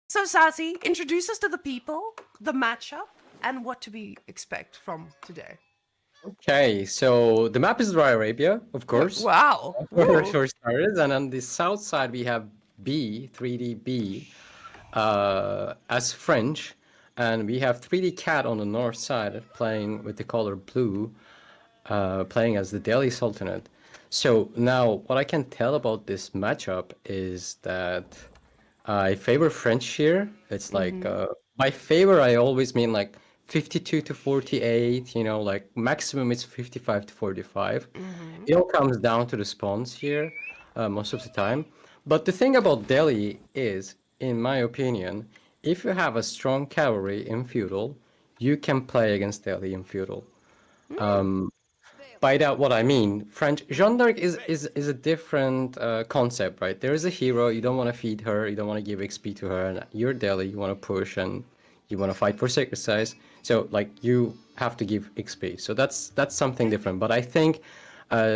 So, Sassy, introduce us to the people, the matchup, and what to be expect from today. Okay, so the map is Dry Arabia, of course, Wow. Ooh. for starters, and on the south side we have B, 3D B, as French, and we have 3D Cat on the north side playing with the color blue, playing as the Delhi Sultanate. So now, what I can tell about this matchup is that I favor French here. It's like by favor, I always mean like 52 to 48, like maximum it's 55 to 45. Mm-hmm. It all comes down to the spawns here most of the time. But the thing about Delhi is, in my opinion, if you have a strong cavalry in feudal, you can play against Delhi in feudal. Mm. By that, what I mean, French Jeanne d'Arc is a different concept, right? There is a hero, you don't want to feed her, you don't want to give XP to her, and you're Delhi, you want to push and you want to fight for sacrifice. So like you have to give XP. So that's something different. But I think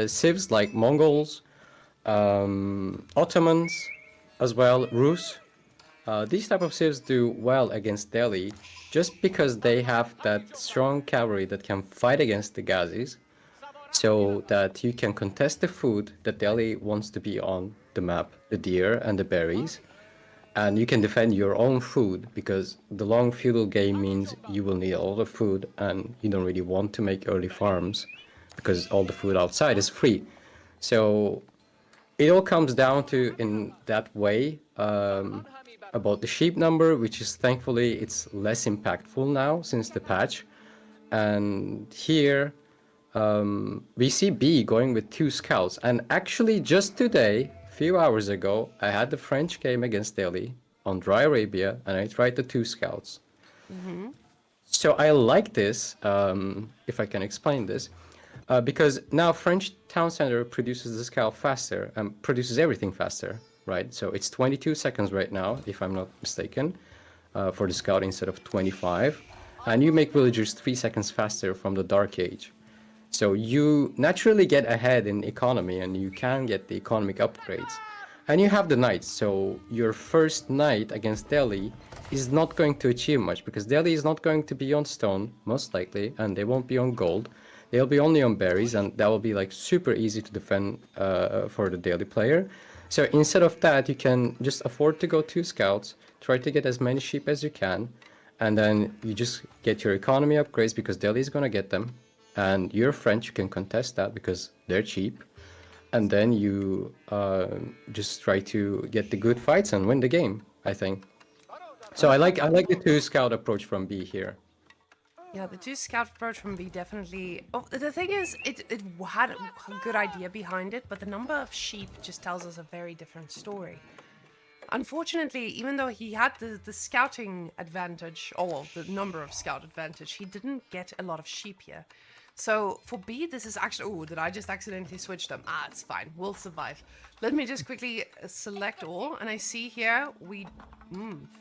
civs like Mongols, Ottomans, as well, Rus, these type of civs do well against Delhi just because they have that strong cavalry that can fight against the Ghazis so that you can contest the food that Delhi wants to be on the map, the deer and the berries, and you can defend your own food because the long feudal game means you will need a lot of food and you don't really want to make early farms because all the food outside is free. So it all comes down to in that way about the sheep number, which is thankfully it's less impactful now since the patch. And here we see B going with 2 scouts, and actually just today, a few hours ago, I had the French game against Delhi on Dry Arabia, and I tried the 2 scouts. Mm-hmm. So I like this, if I can explain this, because now French Town Center produces the scout faster and produces everything faster, right? So it's 22 seconds right now, if I'm not mistaken, for the scout instead of 25, and you make villagers 3 seconds faster from the Dark Age. So you naturally get ahead in economy and you can get the economic upgrades. And you have the knights, so your first knight against Delhi is not going to achieve much because Delhi is not going to be on stone, most likely, and they won't be on gold. They'll be only on berries, and that will be like super easy to defend for the Delhi player. So instead of that, you can just afford to go 2 scouts, try to get as many sheep as you can, and then you just get your economy upgrades because Delhi is going to get them. And you're French, you can contest that because they're cheap. And then you just try to get the good fights and win the game, I think. So I like the 2 scout approach from B here. Yeah, the 2 scout approach from B definitely. Oh, the thing is, it had a good idea behind it, but the number of sheep just tells us a very different story. Unfortunately, even though he had the scouting advantage, or well, the number of scout advantage, he didn't get a lot of sheep here. So for B, this is actually... Oh, did I just accidentally switch them? Ah, it's fine. We'll survive. Let me just quickly select all. And I see here we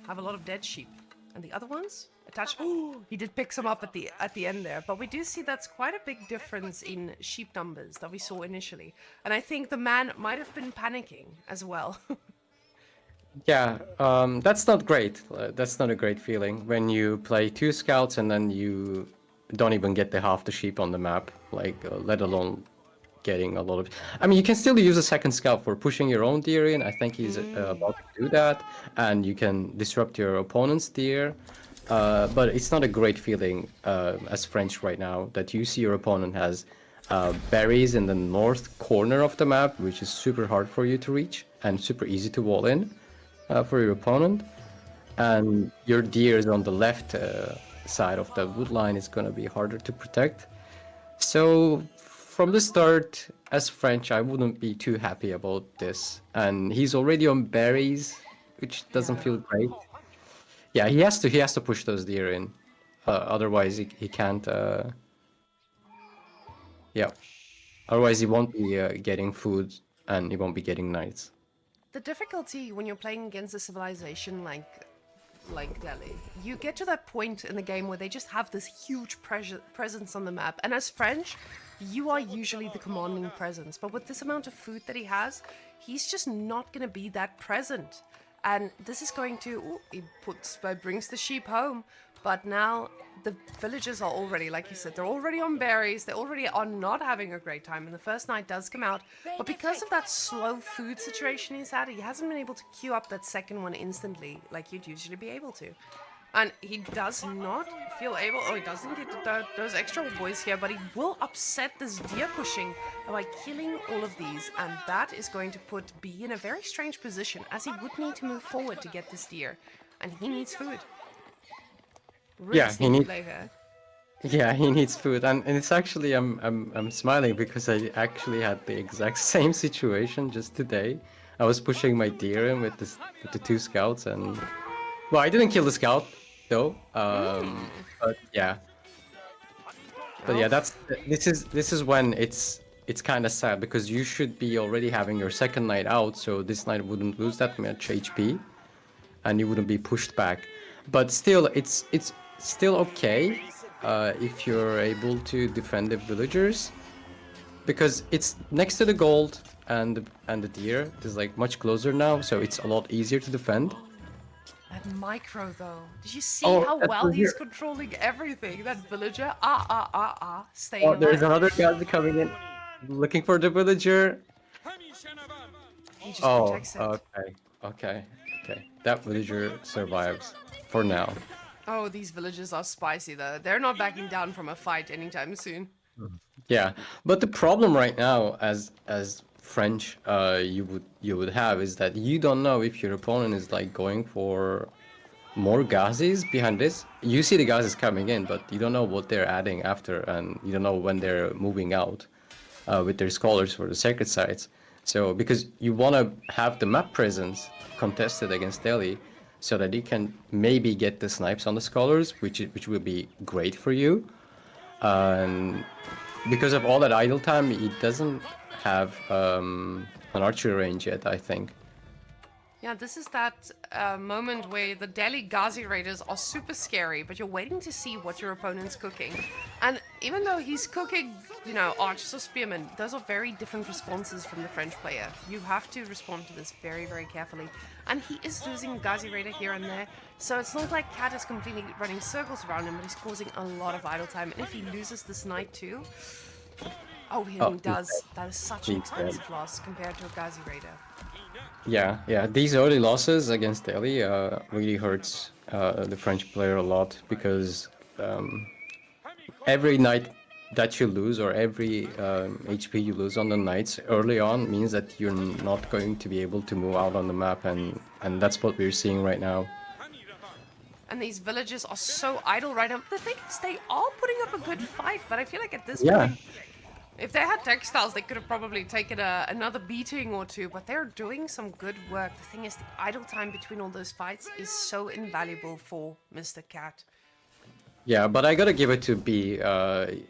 have a lot of dead sheep. And the other ones? Attached. Oh, he did pick some up at the end there. But we do see that's quite a big difference in sheep numbers that we saw initially. And I think the man might have been panicking as well. Yeah, that's not great. That's not a great feeling when you play 2 scouts and then you don't even get the half the sheep on the map, like let alone getting a lot of... I mean, you can still use a second scout for pushing your own deer in. I think he's about to do that, and you can disrupt your opponent's deer. But it's not a great feeling as French right now that you see your opponent has berries in the north corner of the map, which is super hard for you to reach and super easy to wall in for your opponent. And your deer is on the left side of the wood line is going to be harder to protect. So from the start, as French, I wouldn't be too happy about this. And he's already on berries, which doesn't Yeah. feel great. Yeah, he has to push those deer in. Otherwise he can't yeah. Otherwise he won't be getting food and he won't be getting knights. The difficulty when you're playing against a civilization like Delhi, you get to that point in the game where they just have this huge presence on the map. And as French, you are usually the commanding presence. But with this amount of food that he has, he's just not going to be that present. And this is going to, ooh, he brings the sheep home, but now the villagers are already, like you said, they're already on berries, they already are not having a great time, and the first night does come out, but because of that slow food situation he's had, he hasn't been able to queue up that second one instantly like you'd usually be able to. And he does not feel able, oh, he doesn't get those extra boys here, but he will upset this deer pushing by killing all of these. And that is going to put B in a very strange position, as he would need to move forward to get this deer. And he needs food. Really Yeah, he needs. play here. Yeah, he needs food, and it's actually I'm smiling because I actually had the exact same situation just today. I was pushing my deer in with the 2 scouts, and well, I didn't kill the scout though. But yeah, this is when it's kind of sad, because you should be already having your second knight out, so this knight wouldn't lose that much HP, and you wouldn't be pushed back. But still, it's still okay if you're able to defend the villagers, because it's next to the gold, and the deer is like much closer now, so it's a lot easier to defend. That micro though, did you see how well he's controlling everything? That villager, staying alive. There's another guy coming in, looking for the villager. He just protects it. Okay. That villager survives for now. Oh, these villagers are spicy though. They're not backing down from a fight anytime soon. Yeah, but the problem right now, as French, you would have, is that you don't know if your opponent is like going for more Ghazis behind this. You see the Ghazis coming in, but you don't know what they're adding after, and you don't know when they're moving out with their scholars for the sacred sites. So because you want to have the map presence contested against Delhi, so that you can maybe get the snipes on the scholars, which will be great for you. And because of all that idle time, he doesn't have an archery range yet, I think. Yeah, this is that moment where the Delhi Ghazi Raiders are super scary, but you're waiting to see what your opponent's cooking. And even though he's cooking, you know, archers or spearmen, those are very different responses from the French player. You have to respond to this very, very carefully. And he is losing Ghazi Raider here and there, so it's not like Cat is completely running circles around him, but he's causing a lot of idle time. And if he loses this knight too... Oh, he does. That is such an expensive loss compared to a Ghazi Raider. Yeah. These early losses against Delhi really hurts the French player a lot, because every knight that you lose, or every HP you lose on the knights early on, means that you're not going to be able to move out on the map, and that's what we're seeing right now. And these villagers are so idle right now. The thing is, they are putting up a good fight, but I feel like at this point, if they had textiles, they could have probably taken another beating or two, but they're doing some good work. The thing is, the idle time between all those fights is so invaluable for Mr. Cat. Yeah, but I gotta give it to B.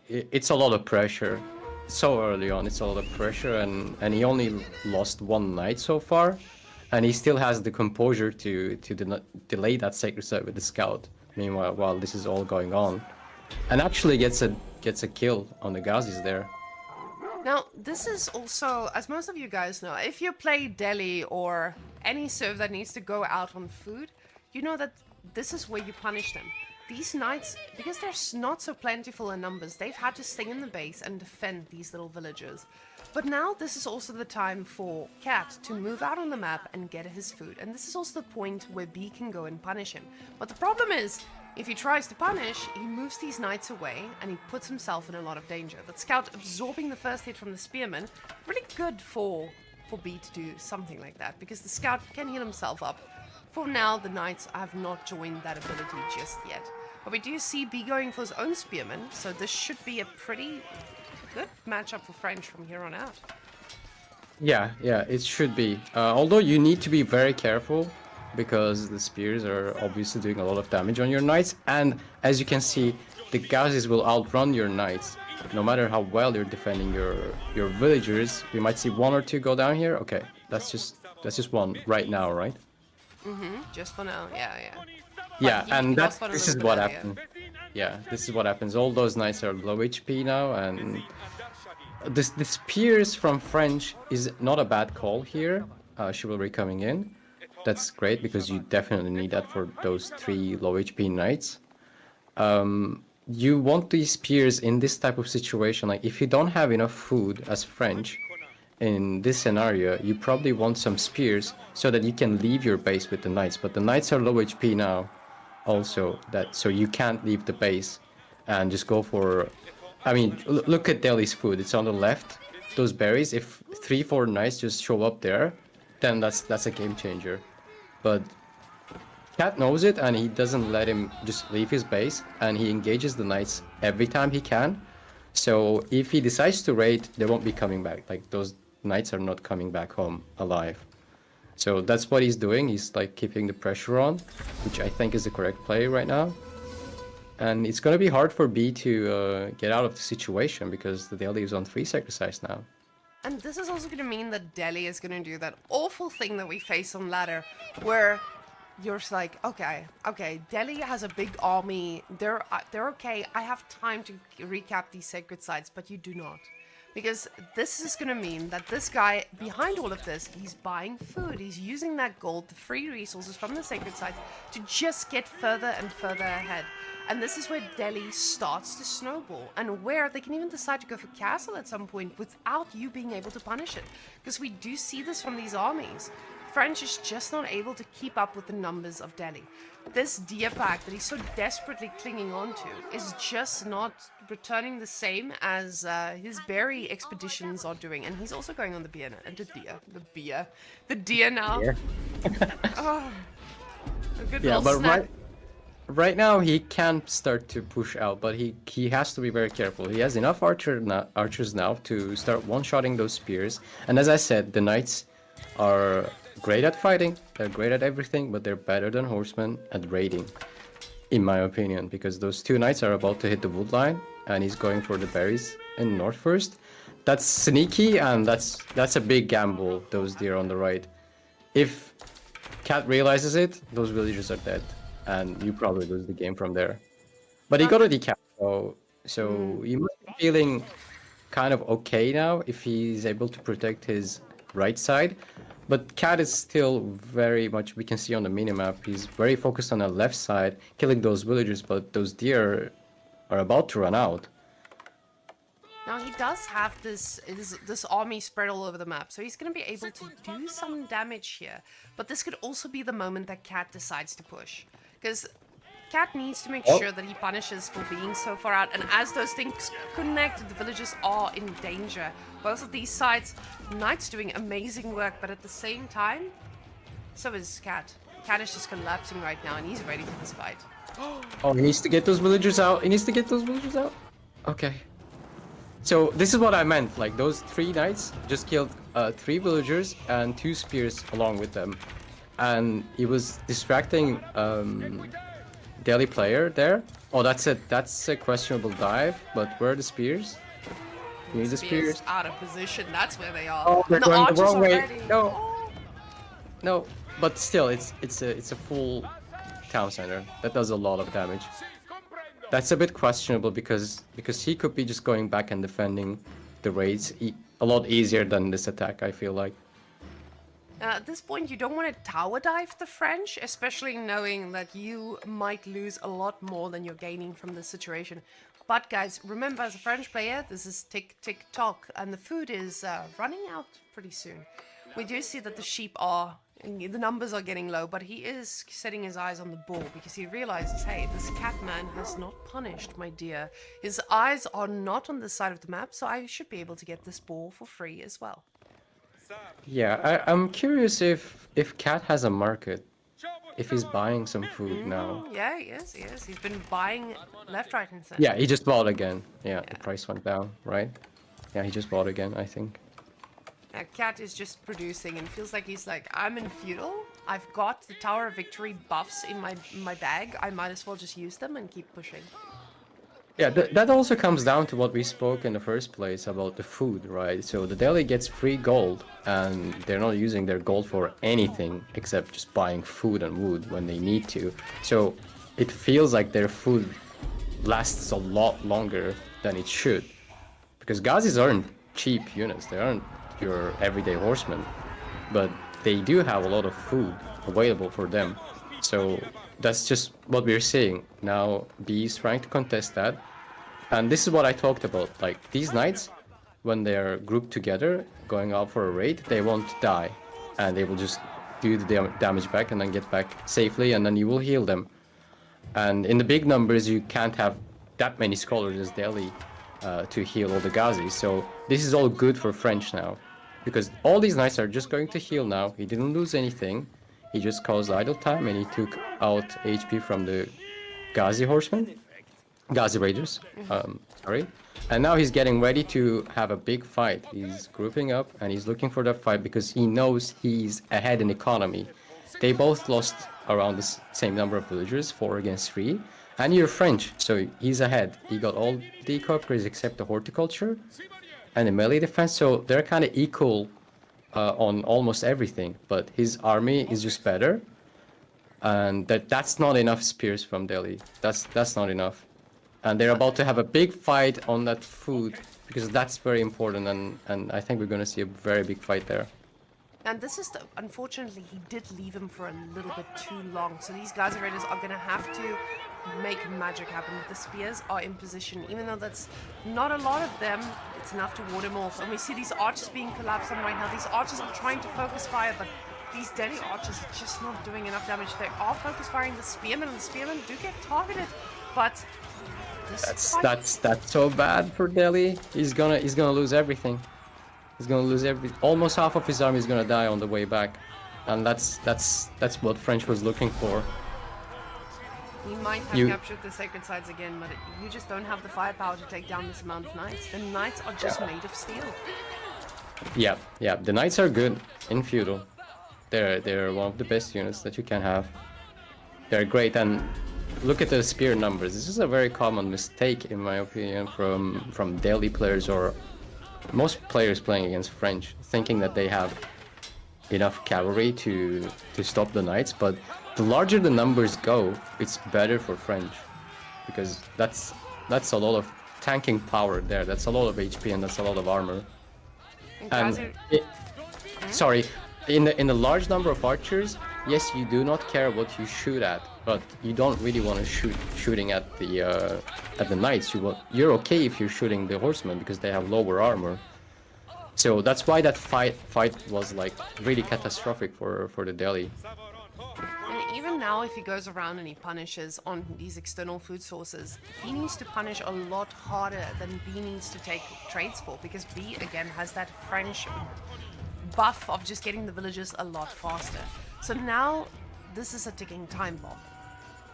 It's a lot of pressure. So early on, it's a lot of pressure, and he only lost 1 knight so far, and he still has the composure to delay that sacred site with the scout. Meanwhile, while this is all going on, and actually gets a kill on the Ghazis there. Now, this is also, as most of you guys know, if you play Delhi or any serve that needs to go out on food, you know that this is where you punish them. These knights, because they're not so plentiful in numbers, they've had to stay in the base and defend these little villagers. But now this is also the time for Cat to move out on the map and get his food. And this is also the point where B can go and punish him. But the problem is, if he tries to punish, he moves these knights away and he puts himself in a lot of danger. That scout absorbing the first hit from the spearman, really good for B to do something like that, because the scout can heal himself up. For now, the knights have not joined that ability just yet. But we do see B going for his own spearman, so this should be a pretty good matchup for French from here on out. Yeah, it should be. Although you need to be very careful, because the spears are obviously doing a lot of damage on your knights, and as you can see, the Ghazis will outrun your knights. No matter how well you're defending your villagers, we might see 1 or 2 go down here. Okay, that's just 1 right now, right? Just for now, yeah. Yeah, and this is what happened. Yeah, this is what happens. All those knights are low HP now, and the spears from French is not a bad call here. Chivalry coming in. That's great because you definitely need that for those 3 low HP knights. You want these spears in this type of situation. Like if you don't have enough food as French in this scenario, you probably want some spears so that you can leave your base with the knights. But the knights are low HP now, also so you can't leave the base and just go for. I mean, look at Delhi's food. It's on the left. Those berries. If 3-4 knights just show up there, then that's a game changer. But Cat knows it, and he doesn't let him just leave his base, and he engages the knights every time he can. So if he decides to raid, they won't be coming back. Like those knights are not coming back home alive. So that's what he's doing. He's like keeping the pressure on, which I think is the correct play right now. And it's gonna be hard for B to get out of the situation because the Delhi is on 3 sacrifice now. And this is also going to mean that Delhi is going to do that awful thing that we face on ladder, where you're just like, okay, Delhi has a big army. They're okay. I have time to recap these sacred sites, but you do not. Because this is going to mean that this guy, behind all of this, he's buying food. He's using that gold, the free resources from the sacred sites, to just get further and further ahead. And this is where Delhi starts to snowball, and where they can even decide to go for castle at some point without you being able to punish it. Because we do see this from these armies. French is just not able to keep up with the numbers of Delhi. This deer pack that he's so desperately clinging on to is just not returning the same as his berry expeditions are doing. And he's also going on the deer now. Yeah. Oh, a good Yeah, little but snack. right now he can start to push out, but he has to be very careful. He has enough archers now to start one-shotting those spears. And as I said, the knights are great at fighting, they're great at everything, but they're better than horsemen at raiding, in my opinion, because those 2 knights are about to hit the wood line, and he's going for the berries in north first. That's sneaky, and that's a big gamble, those deer on the right. If Cat realizes it, those villagers are dead, and you probably lose the game from there. But he got a decap, so he must be feeling kind of okay now if he's able to protect his right side. But Cat is still very much, we can see on the minimap, he's very focused on the left side, killing those villagers, but those deer are about to run out. Now he does have this army spread all over the map, so he's going to be able to do some damage here. But this could also be the moment that Cat decides to push, because Cat needs to make sure that he punishes for being so far out. And as those things connect, the villagers are in danger. Both of these sides, Knight's doing amazing work, but at the same time, so is Cat. Cat is just collapsing right now, and he's ready for this fight. Oh, he needs to get those villagers out. He needs to get those villagers out. Okay. So this is what I meant. Like those 3 knights just killed 3 villagers and 2 spears along with them, and he was distracting Delhi player there. Oh, that's a questionable dive. But where are the spears? You need the spears. Out of position. That's where they are. Oh, they're And going the archers wrong way. already. No. Oh. No, but still, it's a full town center. That does a lot of damage. That's a bit questionable because he could be just going back and defending the raids a lot easier than this attack, I feel like. At this point, you don't want to tower dive the French, especially knowing that you might lose a lot more than you're gaining from this situation. But guys, remember, as a French player, this is tick-tick-tock, and the food is running out pretty soon. We do see that the sheep are, the numbers are getting low, but he is setting his eyes on the bull because he realizes, hey, this cat man has not punished my deer. His eyes are not on this side of the map, so I should be able to get this bull for free as well. Yeah, I'm curious if Cat has a market, if he's buying some food now. Yeah, he is. He's been buying left, right, and center. Yeah, he just bought again. Yeah, the price went down, right? Yeah, he just bought again, I think. Cat is just producing and feels like he's like, I'm in feudal. I've got the Tower of Victory buffs in my bag. I might as well just use them and keep pushing. Yeah, that also comes down to what we spoke in the first place about the food, right? So the Delhi gets free gold, and they're not using their gold for anything except just buying food and wood when they need to. So it feels like their food lasts a lot longer than it should. Because Ghazis aren't cheap units, they aren't your everyday horsemen. But they do have a lot of food available for them. So that's just what we're seeing. Now B is trying to contest that. And this is what I talked about. Like these knights, when they're grouped together, going out for a raid, they won't die. And they will just do the damage back and then get back safely, and then you will heal them. And in the big numbers, you can't have that many scholars as Delhi to heal all the Ghazis. So this is all good for French now. Because all these knights are just going to heal now. He didn't lose anything. He just caused idle time and he took out HP from the Ghazi horsemen. Ghazi raiders, sorry. And now he's getting ready to have a big fight. He's grouping up and he's looking for that fight because he knows he's ahead in economy. They both lost around the same number of villagers, 4 against 3. And you're French, so he's ahead. He got all the eco upgrades except the horticulture and the melee defense, so they're kind of equal on almost everything. But his army is just better, and that's not enough spears from Delhi. That's not enough. And they're about to have a big fight on that food, because that's very important, and I think we're going to see a very big fight there. And this is, unfortunately, he did leave him for a little bit too long. So these Gaza Raiders are going to have to make magic happen. The spears are in position. Even though that's not a lot of them, it's enough to ward him off. And we see these archers being collapsed on right now. These archers are trying to focus fire, but these Delhi archers are just not doing enough damage. They are focus firing the spearmen, and the spearmen do get targeted. But that's so bad for Delhi. He's gonna lose everything. He's gonna lose almost half of his army is gonna die on the way back, and that's what French was looking for. He might have captured the sacred sites again, but you just don't have the firepower to take down this amount of knights. The knights are just made of steel. Yeah, the knights are good in feudal. They're one of the best units that you can have. They're great, and look at the spear numbers. This is a very common mistake, in my opinion, from Delhi players or most players playing against French, thinking that they have enough cavalry to stop the knights. But the larger the numbers go, it's better for French, because that's a lot of tanking power there. That's a lot of HP and that's a lot of armor. Sorry, in the large number of archers, yes, you do not care what you shoot at, but you don't really want to shooting at the knights. You're okay if you're shooting the horsemen because they have lower armor. So that's why that fight was like really catastrophic for the Delhi. And even now, if he goes around and he punishes on these external food sources, he needs to punish a lot harder than B needs to take trades for, because B again has that French buff of just getting the villagers a lot faster. So now this is a ticking time bomb.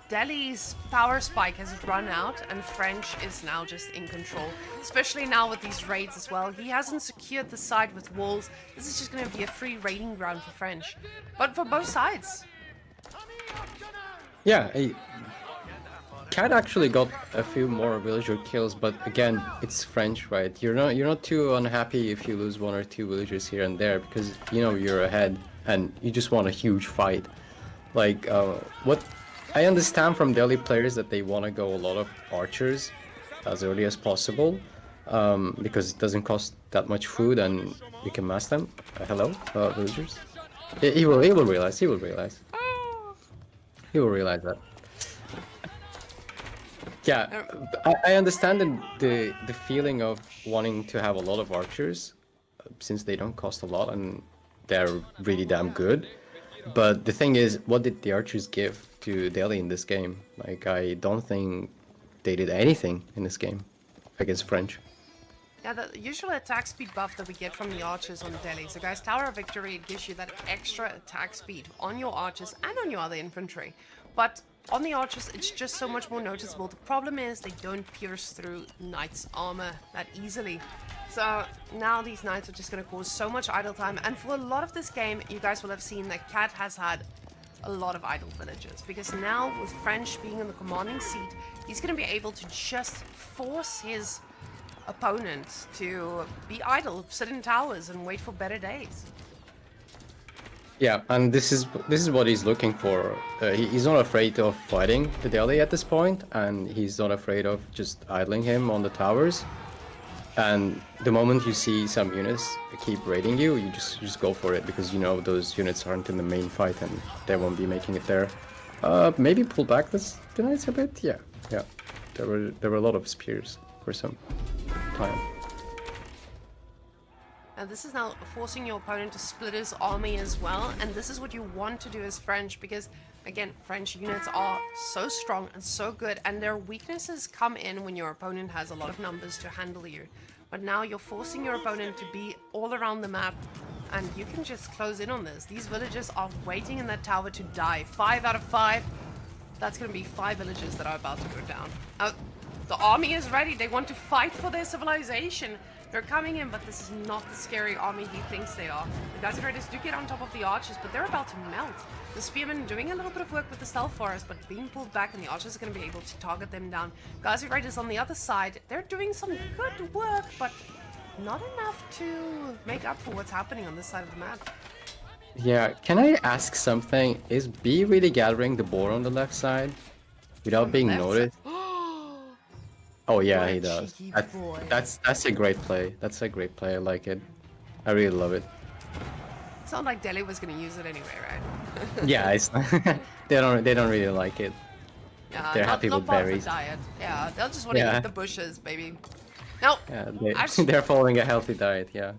Delhi's power spike has run out and French is now just in control, especially now with these raids as well. He hasn't secured the side with walls. This is just going to be a free raiding ground for French, but for both sides. Yeah, Cat actually got a few more villager kills, but again, it's French, right? You're not too unhappy if you lose 1 or 2 villagers here and there, because you know you're ahead and you just want a huge fight. Like what I understand from Delhi players that they want to go a lot of archers as early as possible, because it doesn't cost that much food and you can mass them. Hello, villagers. He will realize. He will realize that. Yeah, I understand the feeling of wanting to have a lot of archers, since they don't cost a lot and they're really damn good. But the thing is, what did the archers give to Delhi in this game? Like, I don't think they did anything in this game against French. Yeah, the usual attack speed buff that we get from the archers on Delhi. So guys, Tower of Victory, it gives you that extra attack speed on your archers and on your other infantry. But on the archers, it's just so much more noticeable. The problem is they don't pierce through knights' armor that easily. So now these knights are just going to cause so much idle time. And for a lot of this game, you guys will have seen that Cat has had a lot of idle villagers. Because now with French being in the commanding seat, he's going to be able to just force his opponent to be idle, sit in towers and wait for better days. Yeah, and this is what he's looking for. He's not afraid of fighting the Delhi at this point, and he's not afraid of just idling him on the towers. And the moment you see some units keep raiding you, you just go for it because you know those units aren't in the main fight and they won't be making it there. Maybe pull back the knights a bit. Yeah, yeah. There were a lot of spears for some time. And this is now forcing your opponent to split his army as well. And this is what you want to do as French because, again, French units are so strong and so good. And their weaknesses come in when your opponent has a lot of numbers to handle you. But now you're forcing your opponent to be all around the map. And you can just close in on this. These villagers are waiting in that tower to die. 5 out of 5. That's going to be 5 villages that are about to go down. The army is ready. They want to fight for their civilization. They're coming in, but this is not the scary army he thinks they are. The Gazi Raiders do get on top of the archers, but they're about to melt. The spearmen doing a little bit of work with the stealth forest, but being pulled back, and the archers are going to be able to target them down. Gazi Raiders on the other side, they're doing some good work, but not enough to make up for what's happening on this side of the map. Yeah, can I ask something? Is B really gathering the boar on the left side without being noticed? Oh yeah, What a he does. cheeky That- boy. that's a great play. That's a great play. I like it. I really love it. It's not like Delhi was going to use it anyway, right? Yeah, it's they don't really like it. Yeah, They're not, happy not with part berries. of the diet. Yeah, they'll just want to Yeah. eat the bushes, baby. Now, Yeah, Actually- they're following a healthy diet. Yeah.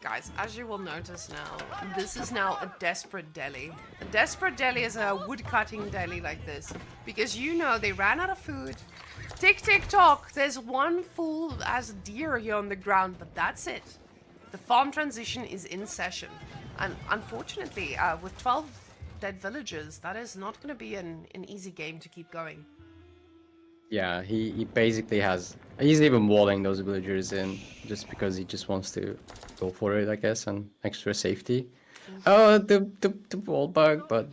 guys, as you will notice now, this is now a desperate deli. A desperate deli is a woodcutting deli like this. Because you know they ran out of food. Tick, tick, tock. There's one full as deer here on the ground, but that's it. The farm transition is in session. And unfortunately, with 12 dead villagers, that is not going to be an easy game to keep going. Yeah, he basically has. He's even walling those villagers in just because he just wants to go for it, I guess, and extra safety. Oh, the wall bug, but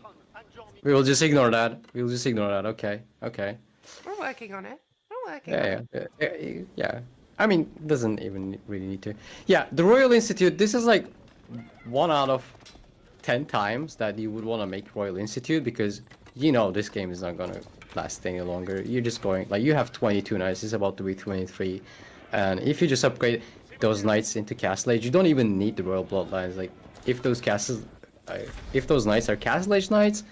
we will just ignore that. We'll just ignore that. Okay, okay. We're working on it. We're working on Yeah, it. yeah. I mean, doesn't even really need to. Yeah, the Royal Institute. This is like 1 out of 10 times that you would want to make Royal Institute because you know this game is not gonna last any longer. You're just going like you have 22 knights. It's about to be 23, and if you just upgrade those knights into Castle Age, you don't even need the Royal Bloodlines. Like if those if those knights are Castle Age knights,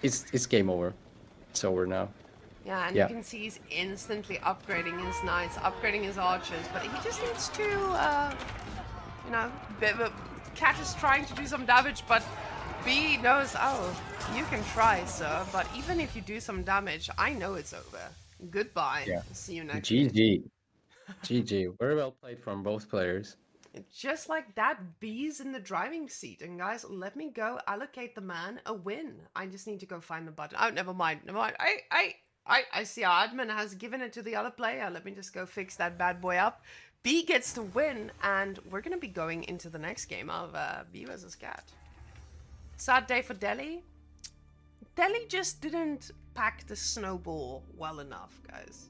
it's game over. It's over now. Yeah, and Yeah. you can see he's instantly upgrading his knights, upgrading his archers, but he just needs to, you know, Cat is trying to do some damage, but B knows, oh, you can try, sir, but even if you do some damage, I know it's over. Goodbye. Yeah. See you next game. GG. GG. Very well played from both players. Just like that, B's in the driving seat. And guys, let me go allocate the man a win. I just need to go find the button. Oh, never mind. Never mind. I see our admin has given it to the other player. Let me just go fix that bad boy up. B gets to win, and we're going to be going into the next game of B versus Cat. Sad day for Delhi. Delhi just didn't pack the snowball well enough, guys.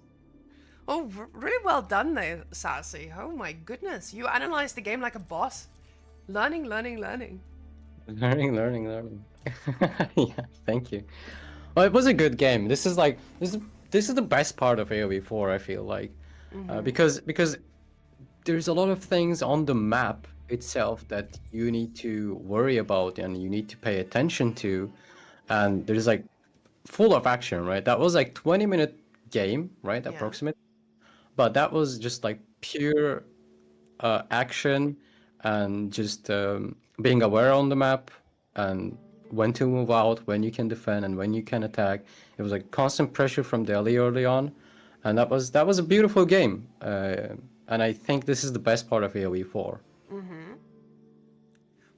Oh, really well done there, Sassy. Oh my goodness. You analyzed the game like a boss. Learning, learning, learning. Learning. Yeah, thank you. Well, it was a good game. This is like this is the best part of AoE 4. I feel like because there's a lot of things on the map itself that you need to worry about and you need to pay attention to, and there's like full of action, right? That was like 20-minute game, right? Yeah. Approximate, but that was just like pure action and just being aware on the map and when to move out, when you can defend and when you can attack. It was like constant pressure from Delhi early on, and that was a beautiful game. And I think this is the best part of AoE 4.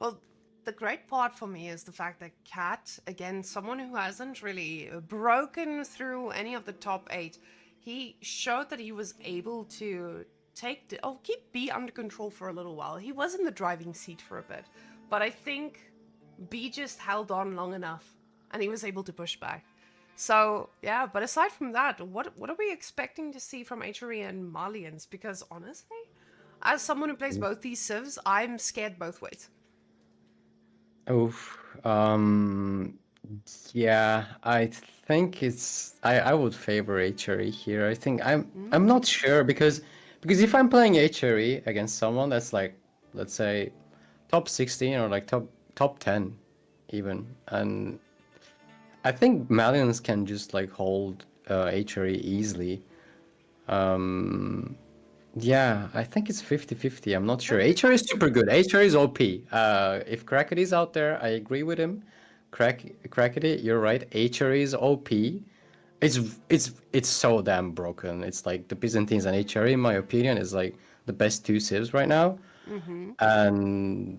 Well, the great part for me is the fact that Cat, again, someone who hasn't really broken through any of the top 8, he showed that he was able to keep B under control for a little while. He was in the driving seat for a bit, but I think B just held on long enough and he was able to push back. So, yeah, but aside from that, what are we expecting to see from HRE and Malians? Because honestly, as someone who plays both these civs, I'm scared both ways. Oof. Yeah, I think I would favor HRE here. I think I'm not sure because Because if I'm playing HRE against someone that's like, let's say, top 16 or like top 10 even, and I think Malians can just like hold HRE easily. Yeah, I think it's 50-50. I'm not sure. HR is super good. HR is OP. If Crackety's out there, I agree with him. Crackety, you're right. HR is OP. It's so damn broken. It's like the Byzantines and HRE, in my opinion, is like the best two civs right now. And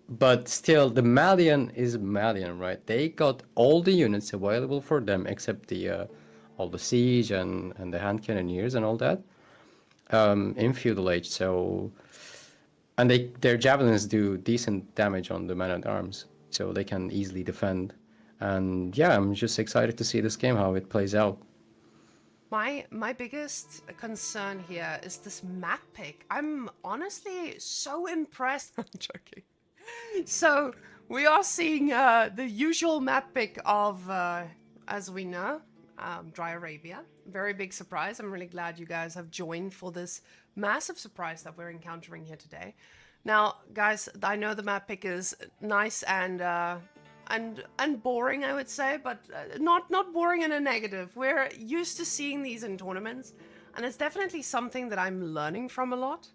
but still, the Malian is Malian, right? They got all the units available for them except the all the siege and the hand cannoneers and all that. In feudal age, so and their javelins do decent damage on the man-at-arms, so they can easily defend. And yeah, I'm just excited to see this game, how it plays out. My biggest concern here is this map pick. I'm honestly so impressed. I'm joking. So we are seeing the usual map pick of, as we know, Dry Arabia. Very big surprise. I'm really glad you guys have joined for this massive surprise that we're encountering here today. Now, guys, I know the map pick is nice and boring, I would say, but not boring in a negative. We're used to seeing these in tournaments, and it's definitely something that I'm learning from a lot.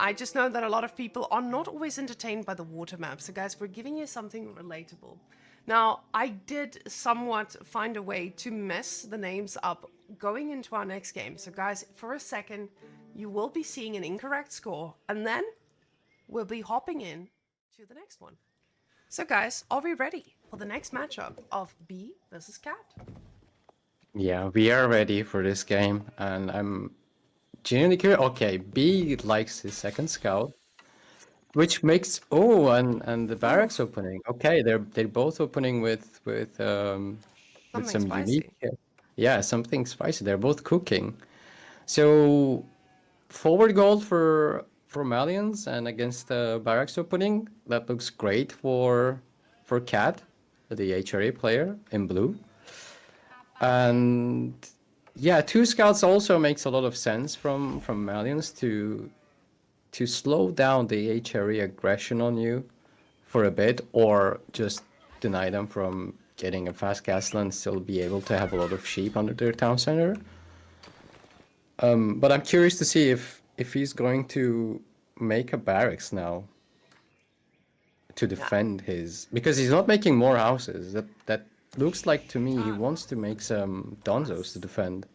I just know that a lot of people are not always entertained by the water map. So guys, we're giving you something relatable. Now, I did somewhat find a way to mess the names up going into our next game. So guys, for a second, you will be seeing an incorrect score, and then we'll be hopping in to the next one. So guys, are we ready for the next matchup of B versus Cat? Yeah, we are ready for this game, and I'm genuinely curious. Okay, B likes his second scout, which makes and the barracks opening. Okay, they're both opening with Something some spicy. unique, yeah, something spicy. They're both cooking. So forward goal for Malians and against the barracks opening, that looks great for Cat, the HRA player in blue. And yeah, two scouts also makes a lot of sense from Malians to slow down the HRE aggression on you for a bit, or just deny them from getting a fast castle and still be able to have a lot of sheep under their town center. But I'm curious to see if he's going to make a barracks now to defend his, because he's not making more houses. That looks like to me he wants to make some donzos to defend.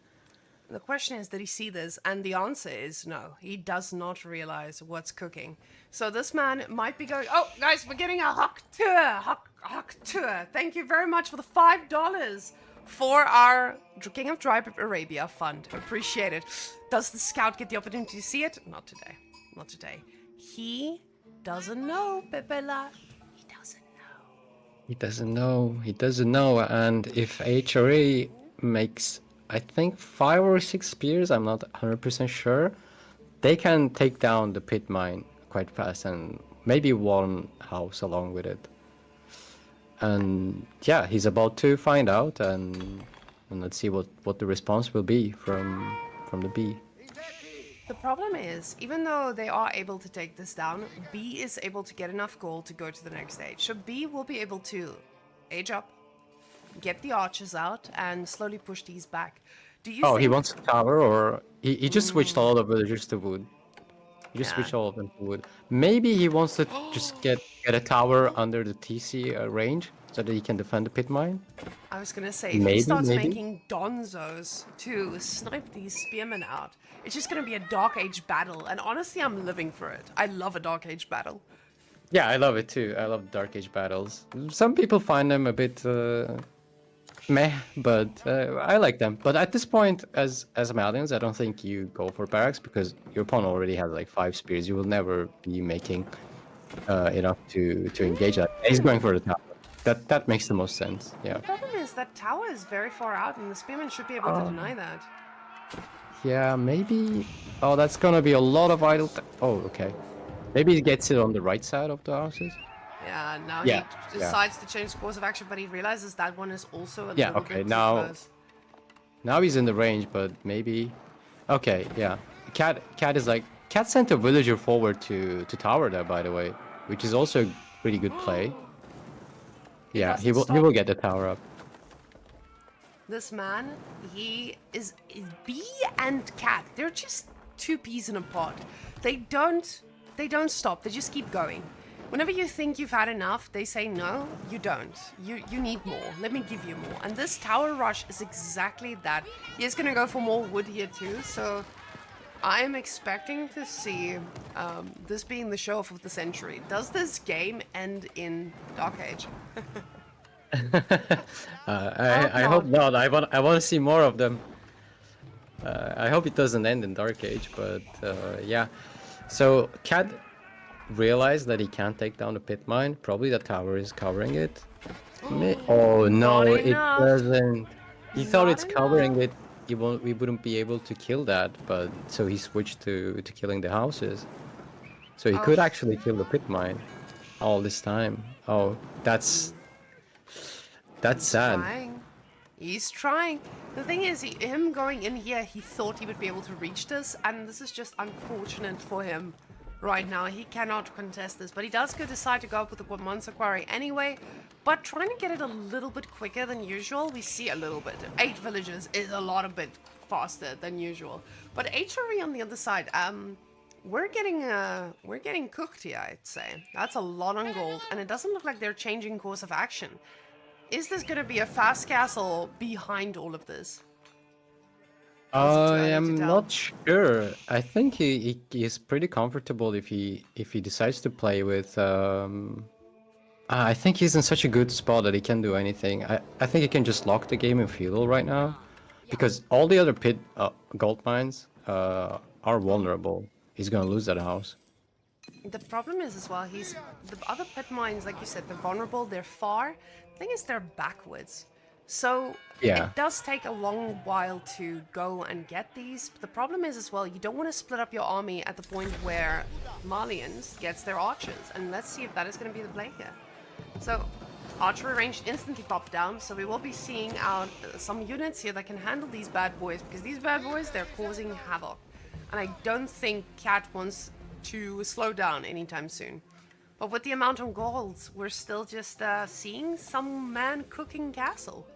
The question is, did he see this? And the answer is no. He does not realize what's cooking. So this man might be going, oh, guys, we're getting a Hawk tour. Thank you very much for the $5 for our King of Dry Arabia fund. Appreciate it. Does the scout get the opportunity to see it? Not today. Not today. He doesn't know, Pepela. He doesn't know. He doesn't know. He doesn't know. And if HRA makes, I think, 5 or 6 spears, I'm not 100% sure, they can take down the pit mine quite fast and maybe one house along with it. And yeah, he's about to find out, and let's see what the response will be from the B. The problem is, even though they are able to take this down, B is able to get enough gold to go to the next stage. So B will be able to age up, get the archers out, and slowly push these back. Do you think... he wants a tower, or he just switched all the villagers to wood. He just switched all of them to wood. Maybe he wants to just get a tower under the TC range so that he can defend the pit mine. I was gonna say, if he starts making donzos to snipe these spearmen out, it's just gonna be a Dark Age battle, and honestly, I'm living for it. I love a Dark Age battle. Yeah, I love it too. I love Dark Age battles. Some people find them a bit meh, but I like them. But at this point, as Malians, I don't think you go for barracks because your opponent already has like 5 spears. You will never be making enough to engage that. He's going for the tower. That makes the most sense. Yeah. The problem is that tower is very far out, and the spearmen should be able to deny that. Yeah, maybe. Oh, that's gonna be a lot of idle. Oh, okay. Maybe he gets it on the right side of the houses. Yeah, now he decides to change course of action, but he realizes that one is also a little bit too close. Now he's in the range, but maybe... Okay, yeah. Cat is like Cat sent a villager forward to tower there, by the way, which is also a pretty good play. Yeah, he doesn't will stop. get the tower up. This man, he is bee and cat. They're just two peas in a pod. They don't stop. They just keep going. Whenever you think you've had enough, they say no, you don't. You need more. Let me give you more. And this tower rush is exactly that. He is gonna go for more wood here too, so I'm expecting to see this being the show off of the century. Does this game end in Dark Age? I hope not. I want to see more of them. I hope it doesn't end in Dark Age, but yeah. So Cat realized that he can't take down the pit mine. Probably the tower is covering it. Oh no, Not it enough. doesn't. He thought Not it's covering enough. it. We wouldn't be able to kill that, but so he switched to killing the houses. So he could actually kill the pit mine all this time. Oh, that's sad. Trying. He's trying. The thing is, him going in here, he thought he would be able to reach this, and this is just unfortunate for him right now. He cannot contest this, but he does decide to go up with the Monster Quarry anyway, but trying to get it a little bit quicker than usual. We see a little bit. 8 villages is a lot of bit faster than usual. But HRE on the other side, we're getting cooked here, I'd say. That's a lot on gold, and it doesn't look like they're changing course of action. Is this going to be a fast castle behind all of this? I am not sure. I think he is pretty comfortable if he decides to play with. I think he's in such a good spot that he can do anything. I think he can just lock the game in feudal right now, because all the other pit gold mines are vulnerable. He's gonna lose that house. The problem is as well, the other pit mines, like you said, they're vulnerable, they're far. The thing is, they're backwards. So Yeah. it does take a long while to go and get these. But the problem is as well, you don't want to split up your army at the point where Malians gets their archers. And let's see if that is going to be the play here. So archery range instantly popped down. So we will be seeing out some units here that can handle these bad boys. Because these bad boys, they're causing havoc. And I don't think Cat wants to slow down anytime soon. But with the amount of golds, we're still just seeing some man cooking castle.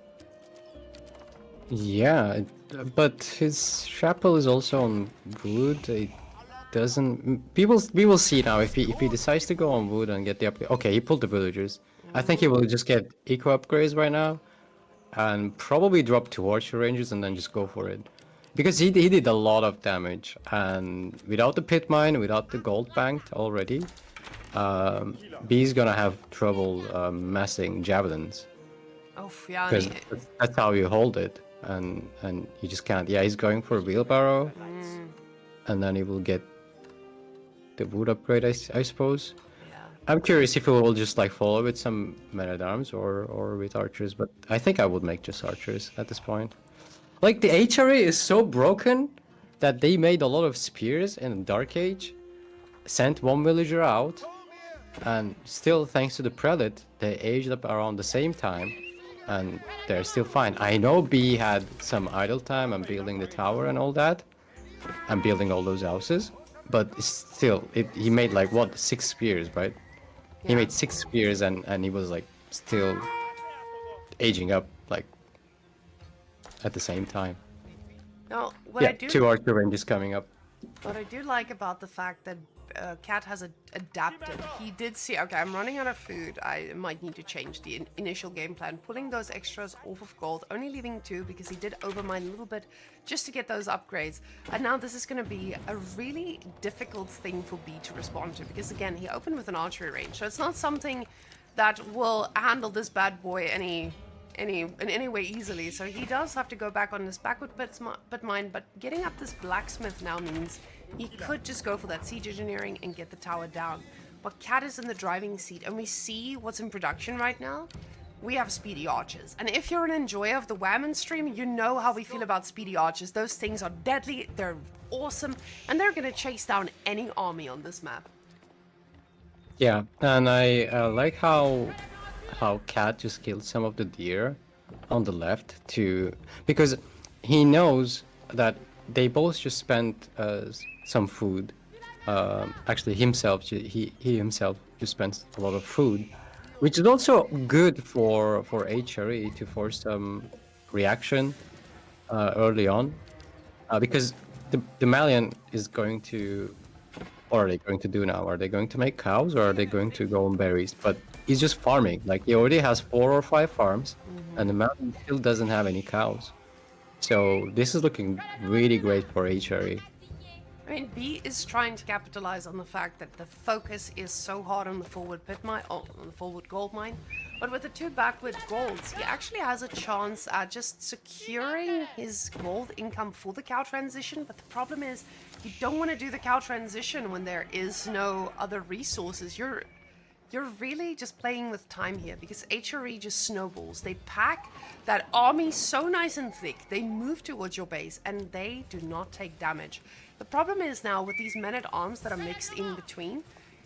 Yeah, but his chapel is also on wood. It doesn't. We will see now if he decides to go on wood and get the upgrade. Okay, he pulled the villagers. I think he will just get eco upgrades right now, and probably drop 2 archer ranges and then just go for it, because he did a lot of damage, and without the pit mine, without the gold banked already, B's gonna have trouble massing javelins. Oh yeah. Because that's how you hold it, and you just can't. Yeah, he's going for a wheelbarrow, and then he will get the wood upgrade, I suppose. Yeah. I'm curious if he will just like follow with some men-at-arms or with archers, but I think I would make just archers at this point. Like, the HRA is so broken that they made a lot of spears in Dark Age, sent 1 villager out, and still, thanks to the prelate, they aged up around the same time, and they're still fine. I know B had some idle time and building the tower and all that, and building all those houses, but still, he made like, what, 6 spears, right? He made 6 spears, and he was like still aging up, like, at the same time. Now, what Yeah, I do 2 archer ranges coming up. What I do like about the fact that Cat has adapted, he did see, okay, I'm running out of food, I might need to change the initial game plan, pulling those extras off of gold, only leaving 2 because he did overmine a little bit just to get those upgrades. And now this is going to be a really difficult thing for B to respond to, because again, he opened with an archery range, so it's not something that will handle this bad boy in any way easily. So he does have to go back on his backward but mine, but getting up this blacksmith now means he could just go for that siege engineering and get the tower down. But Cat is in the driving seat, and we see what's in production right now. We have speedy archers, and if you're an enjoyer of the Whammon stream, you know how we feel about speedy archers. Those things are deadly, they're awesome, and they're gonna chase down any army on this map. Yeah, and I like how Cat just killed some of the deer on the left because he knows that they both just spent some food. Actually, he himself just spent a lot of food, which is also good for HRE to force some reaction early on, because the Malian is going to. What are they going to do now? Are they going to make cows or are they going to go on berries? But he's just farming. Like he already has 4 or 5 farms, and the mountain still doesn't have any cows. So this is looking really great for HRE. I mean, B is trying to capitalize on the fact that the focus is so hard on the forward pit mine, on the forward gold mine. But with the 2 backward golds, he actually has a chance at just securing his gold income for the cow transition. But the problem is, you don't want to do the cow transition when there is no other resources. You're really just playing with time here because HRE just snowballs. They pack that army so nice and thick. They move towards your base and they do not take damage. The problem is now with these men-at-arms that are mixed in between,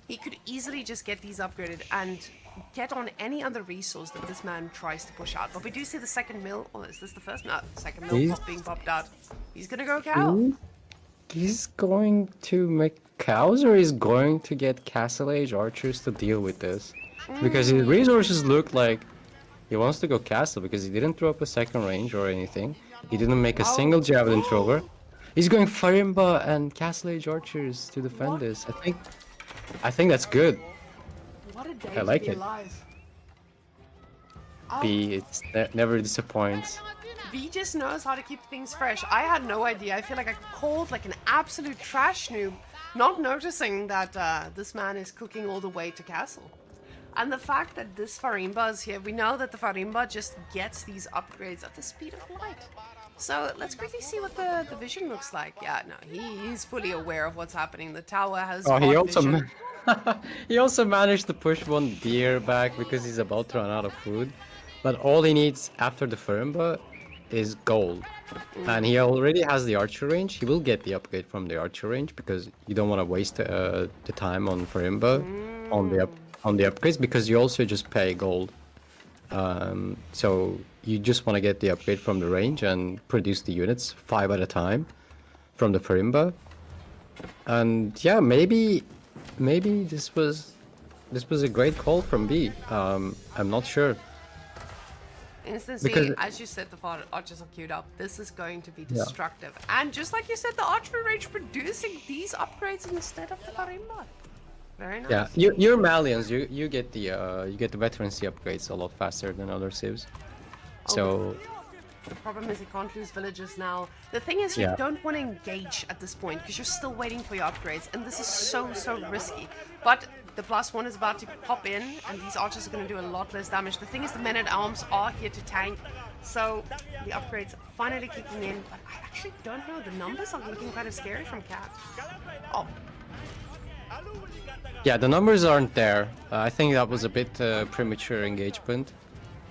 he could easily just get these upgraded and get on any other resource that this man tries to push out. But we do see the second mill, or is this the first? No, second mill being popped out. He's gonna go cow. He's going to make cows or he's going to get Castle Age archers to deal with this? Because his resources look like he wants to go castle because he didn't throw up a second range or anything. He didn't make a single javelin thrower. He's going Farimba and Castle Age archers to defend this. I think that's good. What a day I like to be it. alive. B, it's never disappoints. V just knows how to keep things fresh. I had no idea. I feel like I called like an absolute trash noob, not noticing that this man is cooking all the way to castle. And the fact that this Farimba is here, we know that the Farimba just gets these upgrades at the speed of light. So let's quickly see what the vision looks like. Yeah, no, he's fully aware of what's happening. The tower has vision. He also managed to push one deer back because he's about to run out of food. But all he needs after the Farimba is gold. And he already has the archer range. He will get the upgrade from the archer range because you don't want to waste the time on Farimba on the upgrades because you also just pay gold. So you just want to get the upgrade from the range and produce the units 5 at a time from the Farimba. And yeah, maybe this was a great call from B. I'm not sure. Instantly, Because- as you said, the archers are queued up. This is going to be destructive. And just like you said, the archery range producing these upgrades instead of the Farimba. Very nice. Yeah, your Malians, you get the veterancy upgrades a lot faster than other civs. So The problem is you can't lose villagers now. The thing is, you don't want to engage at this point because you're still waiting for your upgrades, and this is so risky. But the +1 is about to pop in, and these archers are going to do a lot less damage. The thing is, the men-at-arms are here to tank, so the upgrades are finally kicking in. But I actually don't know. The numbers are looking kind of scary from Cat. Oh, yeah, the numbers aren't there. I think that was a bit premature engagement.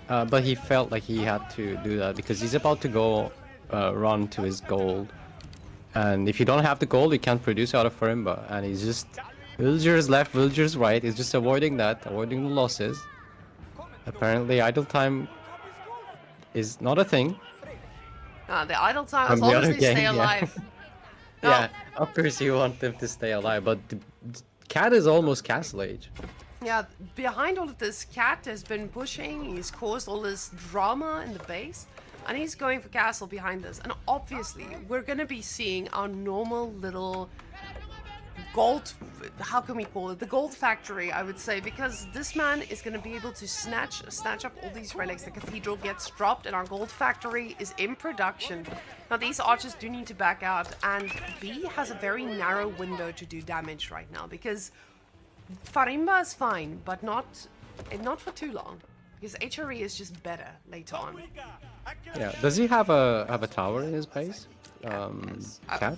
But he felt like he had to do that because he's about to go run to his gold. And if you don't have the gold, you can't produce out of Farimba. And he's just villagers left, villagers right. He's just avoiding the losses. Apparently, idle time is not a thing. the idle time, From as the long as other they game, stay yeah. alive. No. Yeah, of course you want them to stay alive, but the cat is almost Castle Age. Yeah, behind all of this, Cat has been pushing, he's caused all this drama in the base, and he's going for castle behind this. And obviously, we're gonna be seeing our normal little gold, how can we call it? The gold factory, I would say, because this man is gonna be able to snatch up all these relics. The cathedral gets dropped and our gold factory is in production. Now these archers do need to back out, and B has a very narrow window to do damage right now, because Farimba is fine, but not for too long, because HRE is just better later on. Yeah, does he have a tower in his base? Yes. Cat?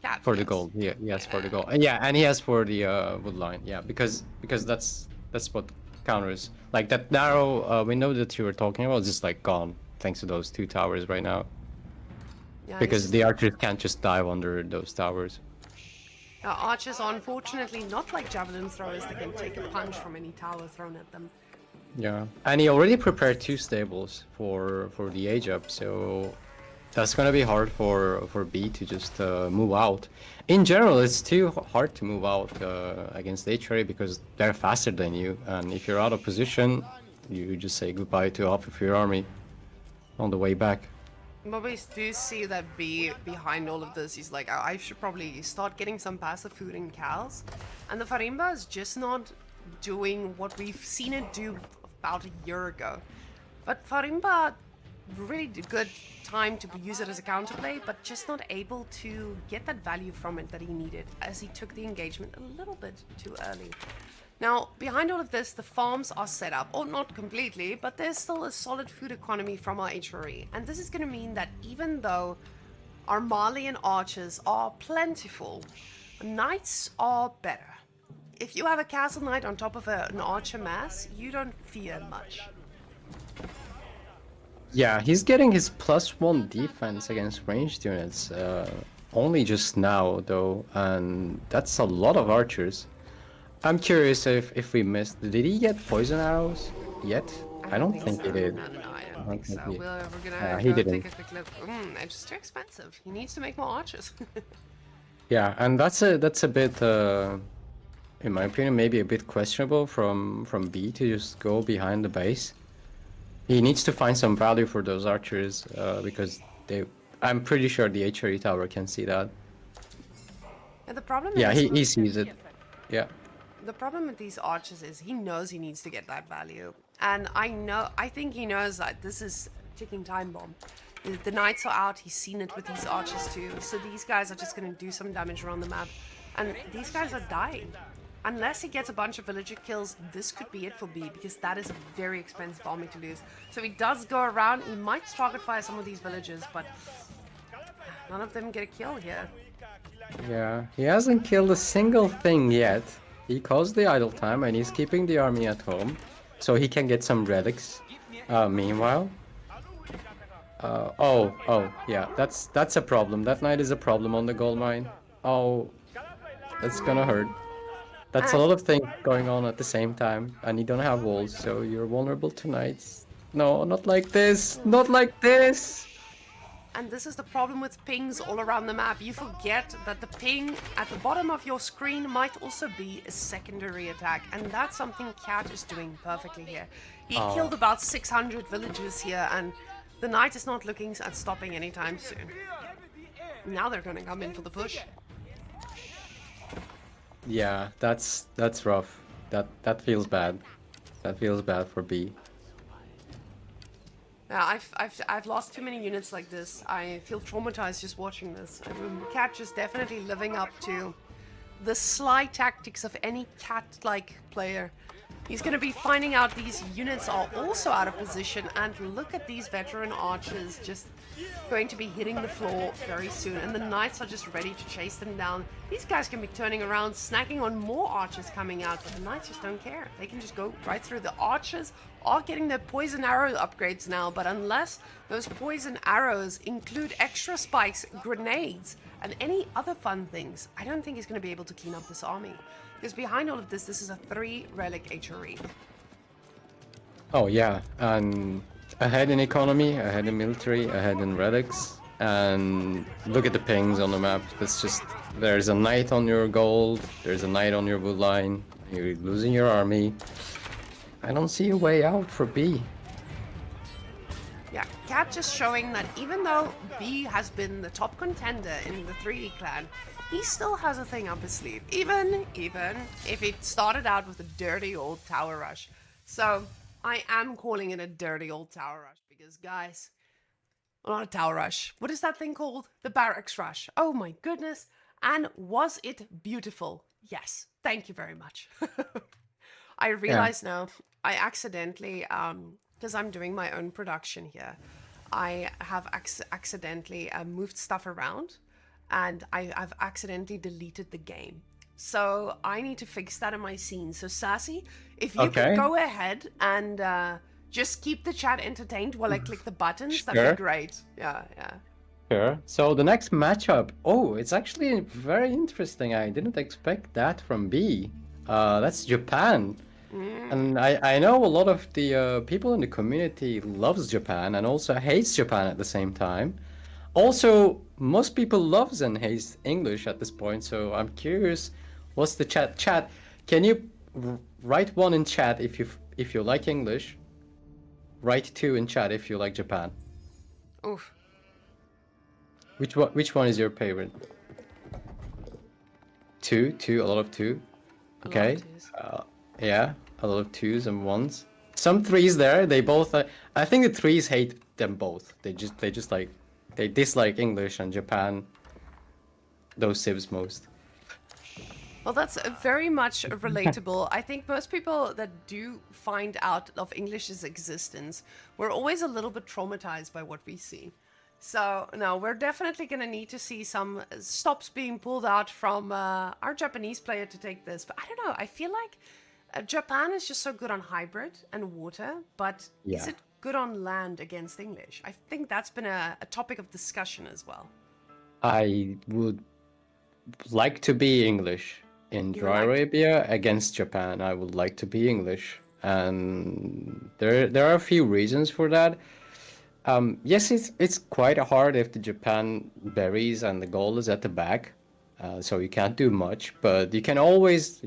Cat, For the yes. gold, yeah, yes, for the gold, and yeah, and he has for the wood line, yeah, because that's what counters like that narrow window that you were talking about is just like gone thanks to those 2 towers right now. Yeah, Because the archers can't just dive under those towers. archers are unfortunately not like javelin throwers that can take a punch from any tower thrown at them. Yeah, and he already prepared 2 stables for the age up, so That's gonna be hard for B to just move out. In general, it's too hard to move out against HRA because they're faster than you, and if you're out of position, you just say goodbye to half of your army on the way back. But we do see that B behind all of this. He's like, I should probably start getting some passive food in cows. And the Farimba is just not doing what we've seen it do about a year ago. But Farimba, really good time to use it as a counterplay, but just not able to get that value from it that he needed, as he took the engagement a little bit too early. Now, behind all of this, the farms are set up, or not completely, but there's still a solid food economy from our HRE. And this is going to mean that even though our Malian archers are plentiful, knights are better. If you have a castle knight on top of an archer mass, you don't fear much. Yeah, he's getting his +1 defense against ranged units only just now, though, and that's a lot of archers. I'm curious if we missed. Did he get poison arrows yet? I don't think so. he did. No, I don't think so. We're gonna he go didn't. take a quick look. It's just too expensive. He needs to make more archers. Yeah, and that's a bit, in my opinion, maybe a bit questionable from B to just go behind the base. He needs to find some value for those archers because I'm pretty sure the HRE tower can see that. And the problem Yeah, is, he sees it. Yeah. the problem with these archers is he knows he needs to get that value. And I think he knows that this is a ticking time bomb. The knights are out, he's seen it with these archers too. So these guys are just going to do some damage around the map. And these guys are dying. Unless he gets a bunch of villager kills, this could be it for B, because that is a very expensive army to lose. So he does go around, he might target fire some of these villagers, but none of them get a kill here. Yeah, he hasn't killed a single thing yet. He caused the idle time and he's keeping the army at home so he can get some relics. Meanwhile, yeah, that's a problem. That knight is a problem on the gold mine. Oh, that's gonna hurt. That's a lot of things going on at the same time, and you don't have walls, so you're vulnerable to knights. No, not like this! Not like this! And this is the problem with pings all around the map. You forget that the ping at the bottom of your screen might also be a secondary attack, and that's something Cat is doing perfectly here. He killed about 600 villagers here, and the knight is not looking at stopping anytime soon. Now they're gonna come in for the push. Yeah, that's rough. That feels bad. That feels bad for B. Yeah, I've lost too many units like this. I feel traumatized just watching this. Cat is definitely living up to the sly tactics of any Cat-like player. He's going to be finding out these units are also out of position, and look at these veteran archers just going to be hitting the floor very soon, and the knights are just ready to chase them down. These guys can be turning around, snacking on more archers coming out, but the knights just don't care. They can just go right through. The archers are getting their poison arrow upgrades now, but unless those poison arrows include extra spikes, grenades, and any other fun things, I don't think he's going to be able to clean up this army. Because behind all of this, this is a 3-relic HRE. Oh yeah, and ahead in economy, ahead in military, ahead in relics, and look at the pings on the map. It's just, there's a knight on your gold, there's a knight on your wood line, you're losing your army. I don't see a way out for B. Yeah, Cat just showing that even though B has been the top contender in the 3D clan, he still has a thing up his sleeve, even if it started out with a dirty old tower rush. So I am calling it a dirty old tower rush because, guys, well, not a tower rush. What is that thing called? The barracks rush. Oh my goodness. And was it beautiful? Yes. Thank you very much. I realize now I accidentally, because I'm doing my own production here, I have accidentally moved stuff around. And I've accidentally deleted the game. So I need to fix that in my scene. So Sassy, if you could go ahead and just keep the chat entertained while I click the buttons, that'd be great. Yeah. Sure. So the next matchup, oh, it's actually very interesting. I didn't expect that from B. That's Japan. And I know a lot of the people in the community loves Japan and also hates Japan at the same time. Also, most people love and hate English at this point, so I'm curious, what's the chat? Can you write one in chat if you like English? Write two in chat if you like Japan. Oof. Which one is your favorite? Two, a lot of two. A lot of Okay. twos. Yeah, a lot of twos and ones. Some threes there. They both. I think the threes hate them both. They just like they dislike English and Japan. Those civs most. Well, that's very much relatable. I think most people that do find out of English's existence were always a little bit traumatized by what we see. So, no, we're definitely going to need to see some stops being pulled out from our Japanese player to take this. But I don't know, I feel like Japan is just so good on hybrid and water, but is Yeah. it good on land against English? I think that's been a topic of discussion as well. I would like to be English in You would Dry like to- Arabia against Japan. I would like to be English, and there are a few reasons for that. Yes, it's quite hard if the Japan berries and the goal is at the back, so you can't do much. But you can always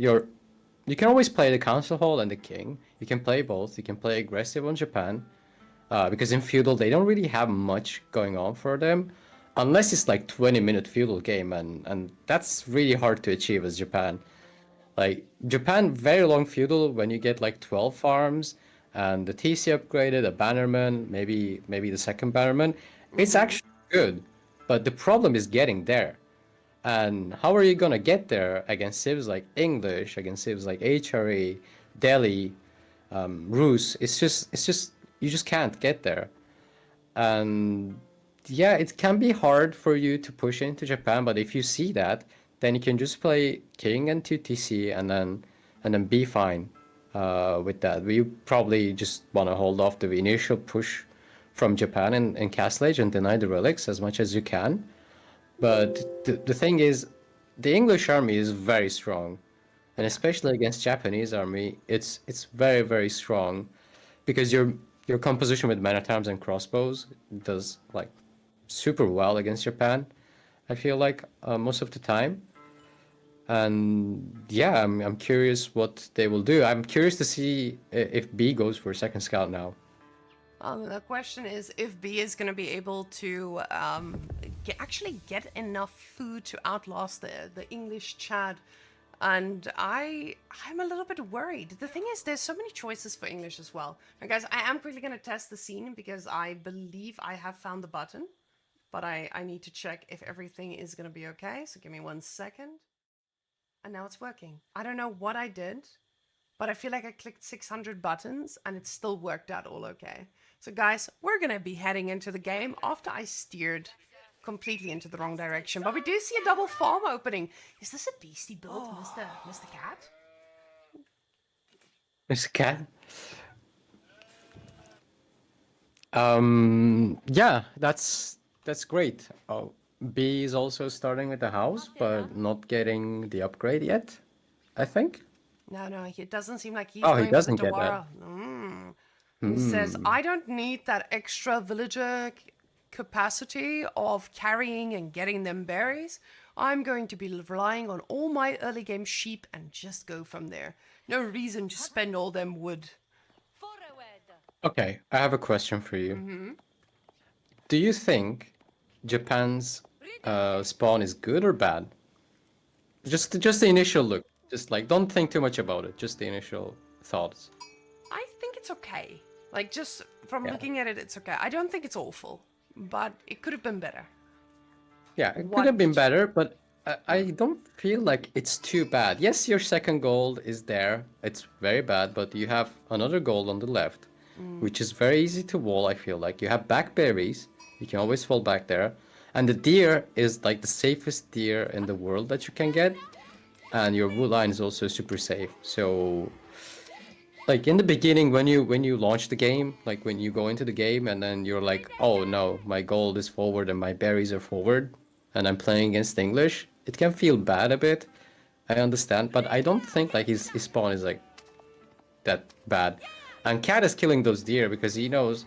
play the council hall and the king. You can play both. You can play aggressive on Japan, because in feudal they don't really have much going on for them, unless it's like 20-minute feudal game, and that's really hard to achieve as Japan. Like Japan, very long feudal when you get like 12 farms and the TC upgraded, a bannerman, maybe the second bannerman. It's actually good, but the problem is getting there. And how are you gonna get there against civs like English, against civs like HRE, Delhi, Rus? It's just you just can't get there. And yeah, it can be hard for you to push into Japan, but if you see that, then you can just play King and 2TC and then be fine with that. We probably just want to hold off the initial push from Japan in Castle Age and deny the relics as much as you can. But the thing is, the English army is very strong, and especially against Japanese army, it's very very strong, because your composition with men at arms and crossbows does like super well against Japan. I feel like most of the time, and yeah, I'm curious what they will do. I'm curious to see if B goes for second scout now. The question is if B is going to be able to actually get enough food to outlast the English Chad. And I'm a little bit worried. The thing is, there's so many choices for English as well. Now, guys, I am quickly going to test the scene because I believe I have found the button. But I need to check if everything is going to be okay. So give me 1 second. And now it's working. I don't know what I did, but I feel like I clicked 600 buttons and it still worked out all okay. So guys, we're going to be heading into the game after I steered completely into the wrong direction. But we do see a double farm opening. Is this a beastie build, Mr. Cat? Mr. Cat? Yeah, that's great. Oh, B is also starting with the house, but not getting the upgrade yet, I think. No, it doesn't seem like he's Oh, he going for the doesn't get that. Dawara. He says, I don't need that extra villager capacity of carrying and getting them berries. I'm going to be relying on all my early game sheep and just go from there. No reason to spend all them wood. Okay, I have a question for you. Do you think Japan's spawn is good or bad? Just the initial look. Just like, don't think too much about it. Just the initial thoughts. I think it's okay. Like, just from Yeah. looking at it, it's okay. I don't think it's awful, but it could have been better. Yeah, it What could have been did you- better, but I don't feel like it's too bad. Yes, your second gold is there. It's very bad, but you have another gold on the left, which is very easy to wall, I feel like. You have backberries. You can always fall back there. And the deer is like the safest deer in the world that you can get. And your wood line is also super safe. So like in the beginning when you launch the game, like when you go into the game and then you're like, oh no, my gold is forward and my berries are forward and I'm playing against English, it can feel bad a bit. I understand, but I don't think like his spawn is like that bad. And Cat is killing those deer because he knows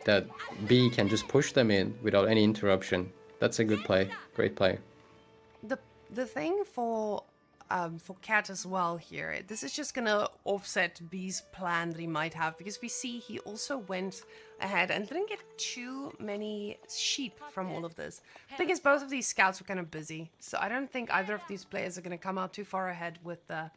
that B can just push them in without any interruption. That's a good play. Great play. The thing for Cat as well here, this is just gonna offset B's plan that he might have, because we see he also went ahead and didn't get too many sheep from all of this. The thing is, both of these scouts were kind of busy, so I don't think either of these players are gonna come out too far ahead with the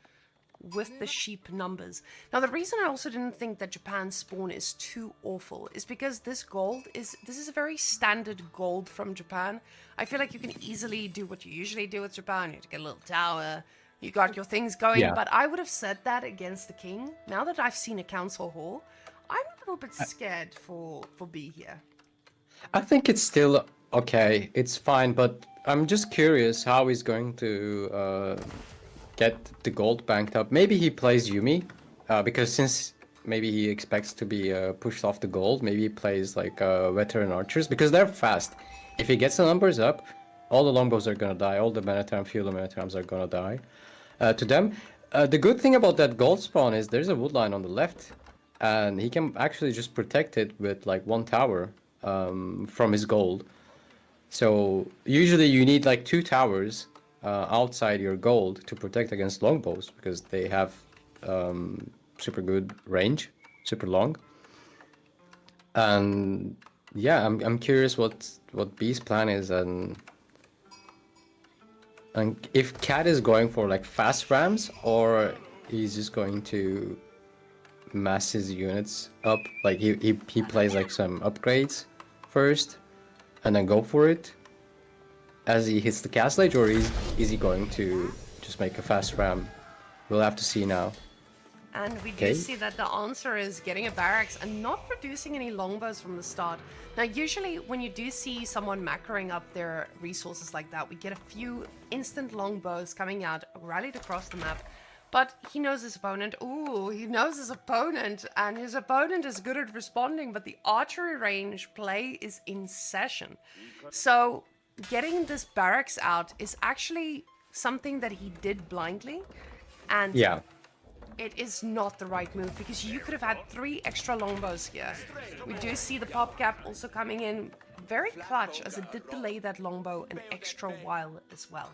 sheep numbers. Now, the reason I also didn't think that Japan's spawn is too awful is because this is a very standard gold from Japan. I feel like you can easily do what you usually do with Japan. You get a little tower, you got your things going, Yeah. but I would have said that against the king. Now that I've seen a council hall, I'm a little bit scared for B here. I think it's still okay. It's fine, but I'm just curious how he's going to get the gold banked up. Maybe he plays Yumi, because since maybe he expects to be pushed off the gold, maybe he plays like veteran archers because they're fast. If he gets the numbers up, all the longbows are gonna die. All the Manatram, few of the Manatrams are gonna die to them. The good thing about that gold spawn is there's a wood line on the left, and he can actually just protect it with like one tower from his gold. So usually you need like 2 towers outside your gold to protect against longbows because they have super good range, super long. And yeah, I'm curious what B's plan is, and if Cat is going for like fast rams or he's just going to mass his units up, like he plays like some upgrades first and then go for it as he hits the castle age, or is he going to just make a fast ram? We'll have to see now. And we do Okay. see that the answer is getting a barracks and not producing any longbows from the start. Now, usually when you do see someone macroing up their resources like that, we get a few instant longbows coming out, rallied across the map. But he knows his opponent. Ooh, he knows his opponent, and his opponent is good at responding, but the archery range play is in session. So getting this barracks out is actually something that he did blindly, and Yeah. it is not the right move because you could have had 3 extra longbows here. We do see the pop cap also coming in very clutch, as it did delay that longbow an extra while as well.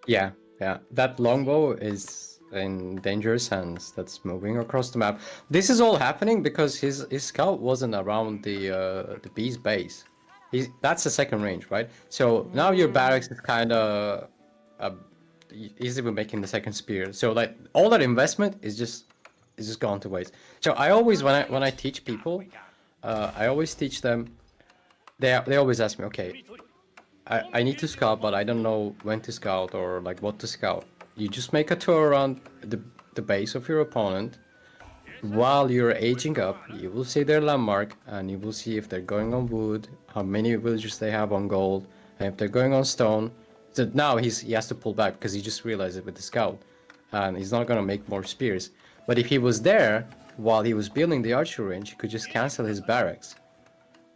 Yeah, yeah. That longbow is in dangerous hands. That's moving across the map. This is all happening because his scout wasn't around the bee's base. That's the second range, right? So now your barracks is kind of he's even making the second spear. So like all that investment is just gone to waste. So I always when I teach people, I always teach them. They always ask me, okay, I need to scout, but I don't know when to scout or like what to scout. You just make a tour around the base of your opponent. While you're aging up, you will see their landmark, and you will see if they're going on wood, how many villagers they have on gold, and if they're going on stone. So now he has to pull back because he just realized it with the scout, and he's not gonna make more spears. But if he was there while he was building the archer range, he could just cancel his barracks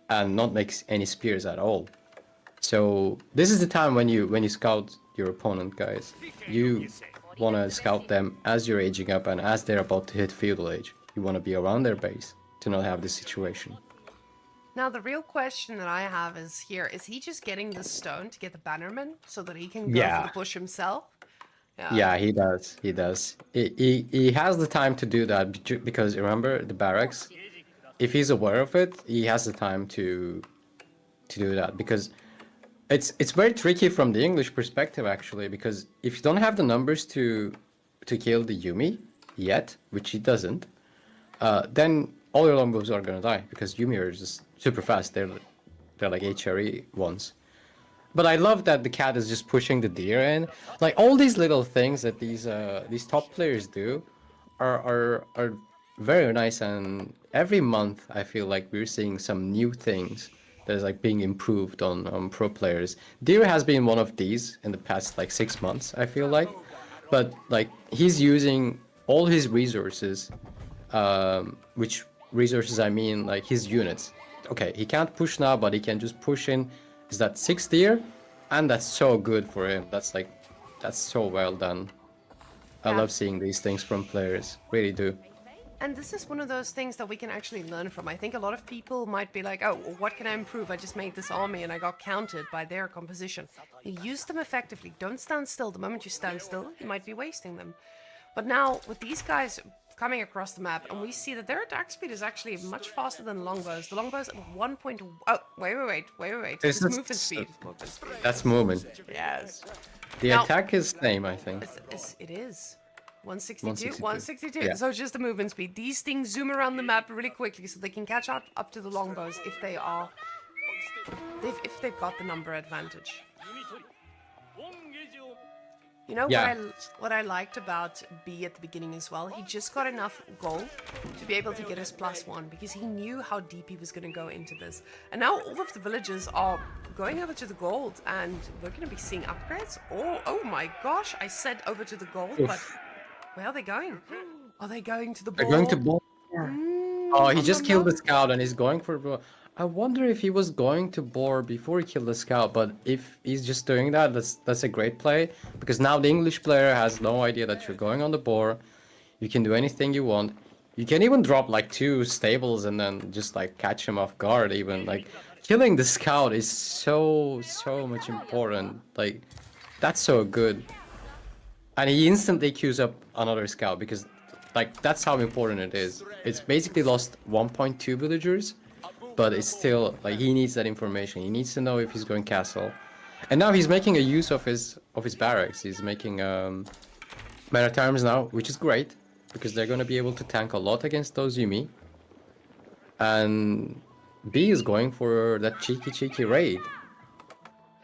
and not make any spears at all. So this is the time when you scout your opponent, guys. You want to scout them as you're aging up and as they're about to hit feudal age. You want to be around their base to not have this situation. Now, the real question that I have is here, is he just getting the stone to get the bannerman so that he can go for Yeah. the push himself? Yeah, he does. He does. He has the time to do that because remember the barracks. If he's aware of it, he has the time to do that because it's very tricky from the English perspective actually, because if you don't have the numbers to kill the Yumi yet, which he doesn't, then all your longbows are gonna die because Yumi are just super fast. They're like HRE ones. But I love that the cat is just pushing the deer in. Like all these little things that these top players do are very nice, and every month I feel like we're seeing some new things that is like being improved on pro players. Deer has been one of these in the past like 6 months, I feel like. But like he's using all his resources, which resources I mean like his units. Okay, he can't push now, but he can just push in. Is that 6th tier? And that's so good for him. That's so well done. I Yeah. love seeing these things from players, really do. And this is one of those things that we can actually learn from. I think a lot of people might be like, oh, well, what can I improve? I just made this army and I got countered by their composition. You use them effectively. Don't stand still. The moment you stand still, you might be wasting them. But now, with these guys coming across the map, and we see that their attack speed is actually much faster than longbows. The longbows at 1 point... Oh, wait. This movement speed. That's movement. Yes. The Now- attack is same, I think. It is. 162. 162. 162. Yeah. So it's just the movement speed. These things zoom around the map really quickly so they can catch up to the longbows if they are... If they've got the number advantage. You know Yeah. what I liked about B at the beginning as well? He just got enough gold to be able to get his +1 because he knew how deep he was going to go into this. And now all of the villagers are going over to the gold and we're going to be seeing upgrades. Oh my gosh, I said over to the gold, but where are they going? Are they going to the They're ball? going to ball. Oh, he just killed the scout and he's going for... I wonder if he was going to bore before he killed the scout, but if he's just doing that, that's a great play. Because now the English player has no idea that you're going on the bore. You can do anything you want. You can even drop like 2 stables and then just like catch him off guard even. Like, killing the scout is so much important. Like, that's so good. And he instantly queues up another scout because like that's how important it is. It's basically lost 1.2 villagers. But it's still like he needs that information. He needs to know if he's going castle, and now he's making a use of his barracks. He's making men at arms now, which is great because they're going to be able to tank a lot against those Yumi. And B is going for that cheeky raid.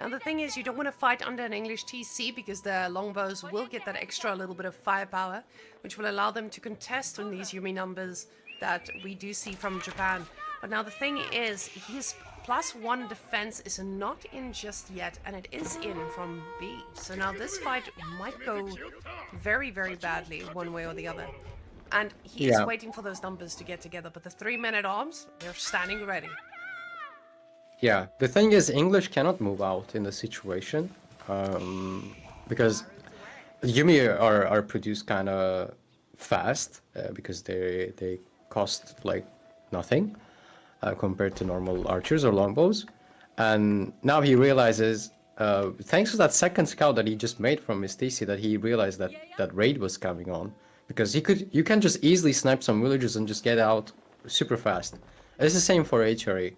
Now the thing is, you don't want to fight under an English TC because the longbows will get that extra little bit of firepower, which will allow them to contest on these Yumi numbers that we do see from Japan. But now the thing is, his +1 defense is not in just yet, and it is in from B. So now this fight might go very, very badly one way or the other. And he is waiting for those numbers to get together, but the 3 men-at-arms, they're standing ready. Yeah, the thing is, English cannot move out in the situation because Yumi are produced kind of fast because they cost like nothing compared to normal archers or longbows. And now he realizes, thanks to that second scout that he just made from his TC, that he realized that that raid was coming on because you can just easily snipe some villagers and just get out super fast. It's the same for HRE.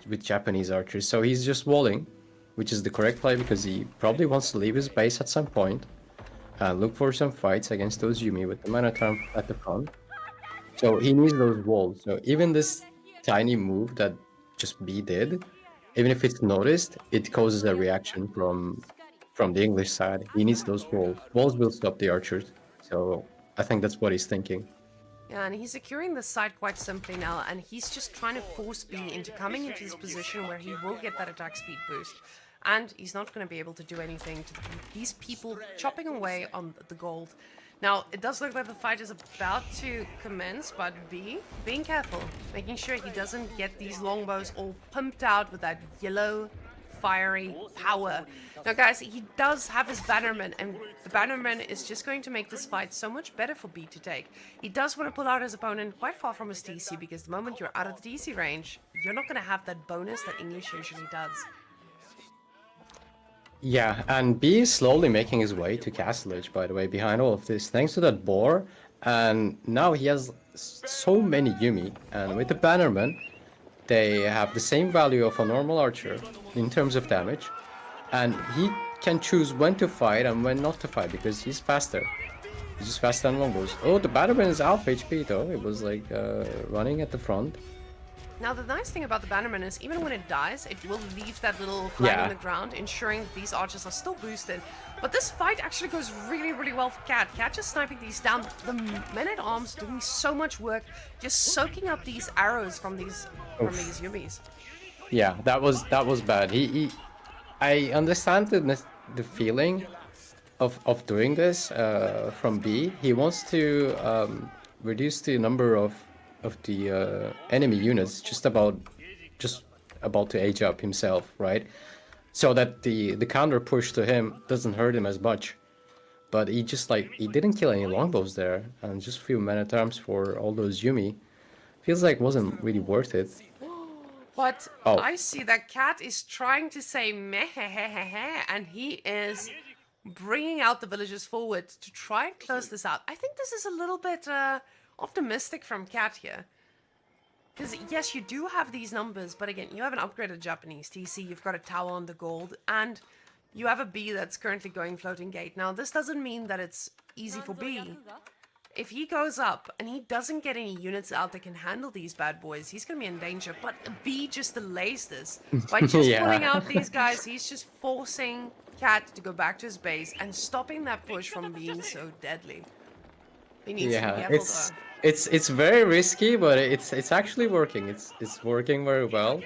With Japanese archers, so he's just walling, which is the correct play because he probably wants to leave his base at some point and look for some fights against those Yumi with the Minotaur at the front. So he needs those walls. So even this tiny move that just B did, even if it's noticed, it causes a reaction from the English side. He needs those walls. Walls will stop the archers. So I think that's what he's thinking. Yeah, and he's securing the side quite simply now, and he's just trying to force B into coming into this position where he will get that attack speed boost. And he's not going to be able to do anything to these people chopping away on the gold. Now, it does look like the fight is about to commence, but B, being careful, making sure he doesn't get these longbows all pumped out with that yellow, fiery power. Now guys, he does have his bannerman, and the bannerman is just going to make this fight so much better for B to take. He does want to pull out his opponent quite far from his TC, because the moment you're out of the TC range, you're not going to have that bonus that English usually does. Yeah, and B is slowly making his way to Castle Edge, by the way, behind all of this, thanks to that boar. And now he has so many Yumi, and with the bannerman, they have the same value of a normal archer in terms of damage, and he can choose when to fight and when not to fight because he's faster. He's just faster than longbows. Oh, the bannerman is half HP though. It was like running at the front. Now the nice thing about the bannerman is even when it dies, it will leave that little flag on the ground, ensuring that these archers are still boosted. But this fight actually goes really, really well for Cat. Cat just sniping these down. The men-at-arms doing so much work, just soaking up these arrows from these Yumis. Yeah, that was bad. I understand the feeling of doing this from B. He wants to reduce the number of the enemy units just about to age up himself, right? So that the counter push to him doesn't hurt him as much. but he just like he didn't kill any longbows there, and just a few men at arms for all those Yumi. Feels like wasn't really worth it. But Oh, I see that Cat is trying to say meh, and he is bringing out the villagers forward to try and close this out. I think this is a little bit optimistic from Cat here. Because, yes, you do have these numbers, but again, you have an upgraded Japanese TC, you've got a tower on the gold, and you have a B that's currently going floating gate. Now, this doesn't mean that it's easy for B. If he goes up and he doesn't get any units out that can handle these bad boys, he's going to be in danger. But B just delays this. By just Yeah. pulling out these guys, he's just forcing Cat to go back to his base and stopping that push from being so deadly. He needs to be yeah, careful, though. it's very risky, but it's actually working. It's working very well.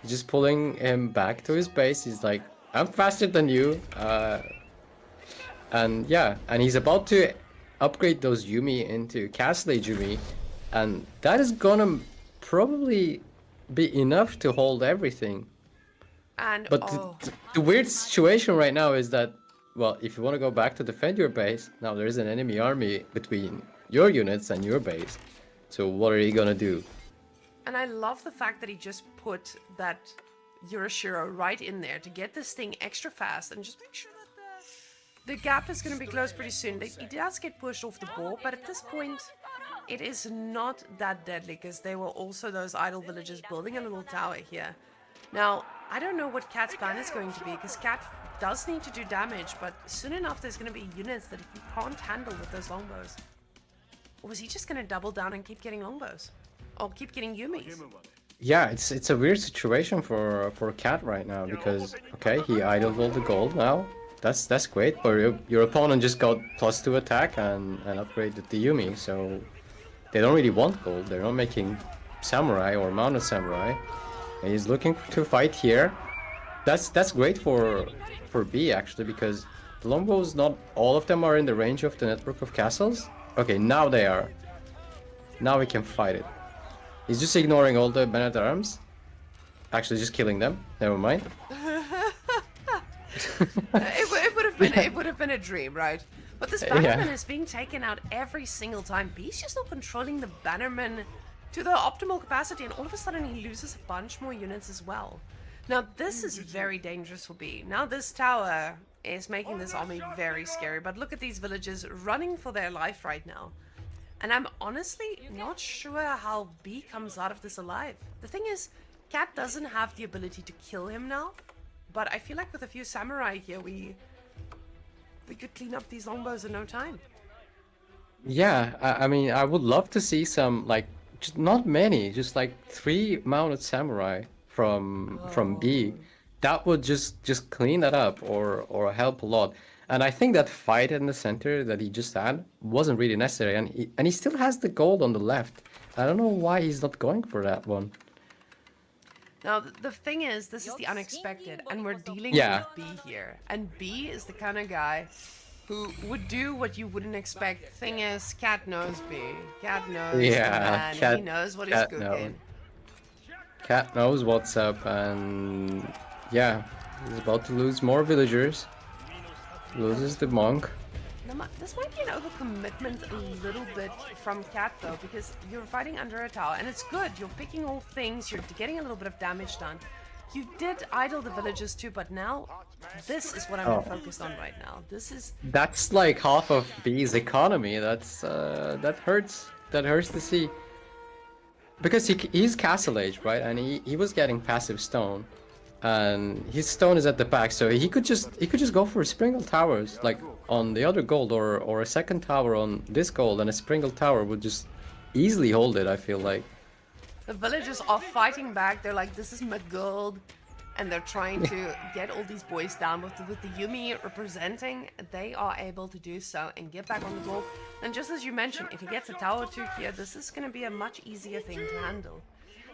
Just pulling him back to his base. He's like, I'm faster than you. And yeah, and he's about to upgrade those Yumi into Castle Age Yumi, and that is gonna probably be enough to hold everything. And, But oh, the weird situation right now is that, well, if you want to go back to defend your base, now there is an enemy army between your units and your base. So what are you gonna do? and I love the fact that he just put that Yurashiro right in there to get this thing extra fast and just make sure that the gap is going to be closed pretty soon. He does get pushed off the ball, but at this point, it is not that deadly because there were also those idle villagers building a little tower here. Now, I don't know what Cat's plan is going to be because Cat does need to do damage, but soon enough there's going to be units that he can't handle with those longbows. Or was he just going to double down and keep getting longbows? Or keep getting Yumis? Yeah, it's a weird situation for Cat right now because okay, he idled all the gold now. That's great, but your opponent just got +2 attack and upgraded the Yumi, so they don't really want gold. They're not making samurai or mounted samurai. And he's looking to fight here. That's great for B actually because the longbows, not all of them are in the range of the network of castles. Okay, now they are. Now we can fight it. He's just ignoring all the men at arms. Actually, just killing them. Never mind. It would have been a dream, right? But this bannerman is being taken out every single time. B's just not controlling the bannerman to the optimal capacity, and all of a sudden he loses a bunch more units as well. Now this is very dangerous for B. Now this tower is making this army very scary, but look at these villagers running for their life right now. And I'm honestly not sure how B comes out of this alive. The thing is, Cat doesn't have the ability to kill him now, but I feel like with a few samurai here, we could clean up these longbows in no time. Yeah, I mean, I would love to see some like just not many, just like 3 mounted samurai from B. That would just clean that up or help a lot. And I think that fight in the center that he just had wasn't really necessary, and he still has the gold on the left. I don't know why he's not going for that one. Now, the thing is, this is the unexpected, and we're dealing Yeah. with B here. And B is the kind of guy who would do what you wouldn't expect. Thing is, Cat knows B. Cat knows Yeah, the man. Cat- He knows what he's Cat cooking. Cat knows what's up, and yeah, he's about to lose more villagers. Loses the monk. This might be an overcommitment a little bit from Cat, though, because you're fighting under a tower, and it's good. You're picking off things. You're getting a little bit of damage done. You did idle the villagers too, but now this is what I'm more focused on right now. This is That's like half of B's economy. That hurts. That hurts to see. Because he's Castle Age, right? And he was getting passive stone, and his stone is at the back, so he could just go for Springle Towers, like on the other gold, or a second tower on this gold, and a Springle Tower would just easily hold it. I feel like. the villagers are fighting back. They're like, this is my gold. And they're trying to get all these boys down. With the Yumi representing, they are able to do so and get back on the goal. And just as you mentioned, if he gets a tower 2 here, this is going to be a much easier thing to handle.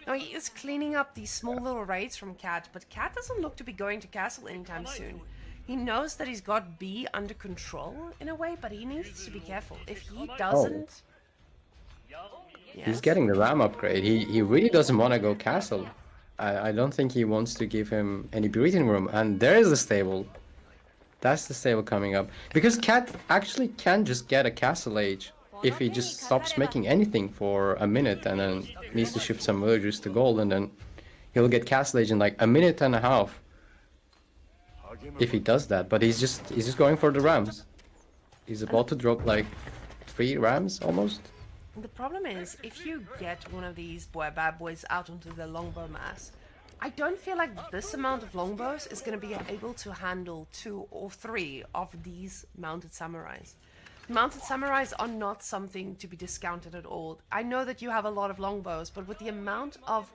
Now, he is cleaning up these small little raids from Cat, but Cat doesn't look to be going to castle anytime soon. He knows that he's got B under control in a way, but he needs to be careful. If he doesn't... He's Yes? getting the RAM upgrade. He really doesn't want to go castle. I don't think he wants to give him any breathing room. And there is the stable. That's the stable coming up. Because Cat actually can just get a castle age if he just stops making anything for a minute and then needs to shift some villagers to gold, and then he'll get castle age in like a minute and a half if he does that. But he's just going for the rams. He's about to drop like 3 rams almost. The problem is, if you get one of these bad boys out onto the longbow mass, I don't feel like this amount of longbows is going to be able to handle 2 or 3 of these mounted samurais. Mounted samurais are not something to be discounted at all. I know that you have a lot of longbows, but with the amount of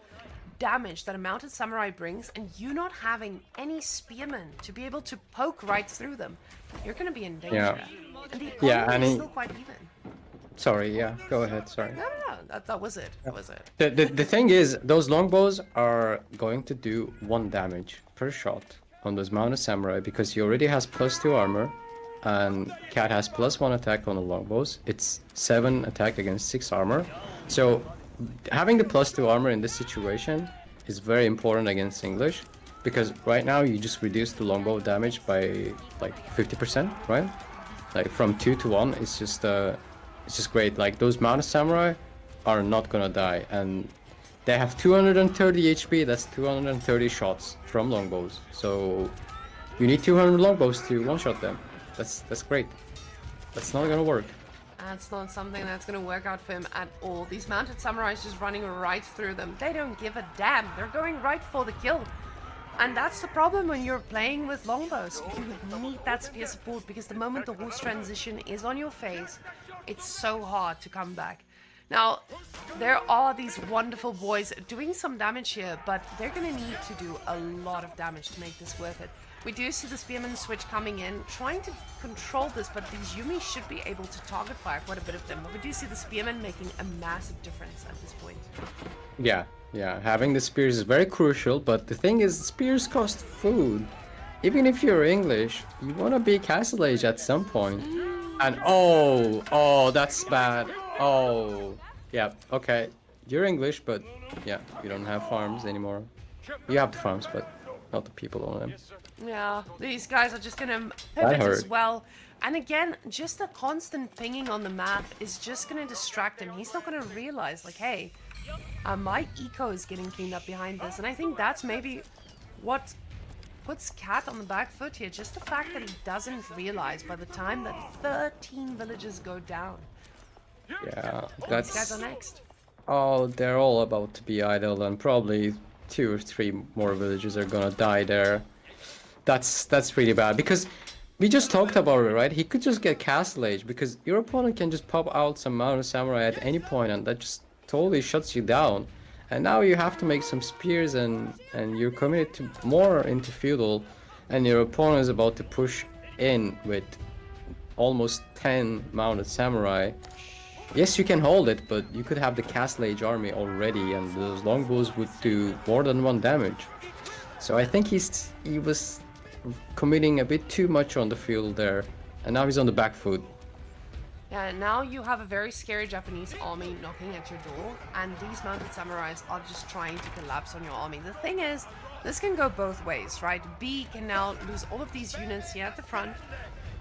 damage that a mounted samurai brings, and you not having any spearmen to be able to poke right through them, you're going to be in danger. Yeah. And the economy Yeah, and is still quite even. Sorry, yeah, go ahead, sorry. No, that was it. That was it. The thing is, those longbows are going to do 1 damage per shot on those mounted samurai because he already has +2 armor, and Cat has +1 attack on the longbows. It's 7 attack against 6 armor. So having the +2 armor in this situation is very important against English, because right now you just reduce the longbow damage by like 50%, right? Like from 2 to 1, it's just great. Like those mounted samurai are not gonna die, and they have 230 HP. That's 230 shots from longbows. So you need 200 longbows to one-shot them. That's great. That's not gonna work. That's not something that's going to work out for him at all. These mounted samurais just running right through them. They don't give a damn. They're going right for the kill. And that's the problem when you're playing with longbows. You need that spear support, because the moment the horse transition is on your face, it's so hard to come back. Now, there are these wonderful boys doing some damage here, but they're going to need to do a lot of damage to make this worth it. We do see the spearman switch coming in, trying to control this, but these Yumi should be able to target fire quite a bit of them. But we do see the spearman making a massive difference at this point. Yeah, having the spears is very crucial, but the thing is, spears cost food. Even if you're English, you want to be castle age at some point. And oh, that's bad. Oh, yeah, okay. You're English, but yeah, you don't have farms anymore. You have the farms, but not the people on them. Yeah, these guys are just gonna pivot as hurt. well. And again, just the constant pinging on the map is just gonna distract him. He's not gonna realize, like, hey, my eco is getting cleaned up behind this. And I think that's maybe what puts Cat on the back foot here. Just the fact that he doesn't realize by the time that 13 villages go down. Yeah, These guys that's... are next. Oh, they're all about to be idle, and probably 2 or 3 more villages are gonna die there. That's really bad, because we just talked about it, right? He could just get castle age, because your opponent can just pop out some mounted samurai at any point, and that just totally shuts you down. And now you have to make some spears, and you're committed to more into feudal, and your opponent is about to push in with almost 10 mounted samurai. Yes, you can hold it, but you could have the castle age army already, and those longbows would do more than 1 damage. So I think he was committing a bit too much on the field there, and now he's on the back foot. Yeah, now you have a very scary Japanese army knocking at your door, and these mounted samurais are just trying to collapse on your army. The thing is, this can go both ways, right? B can now lose all of these units here at the front,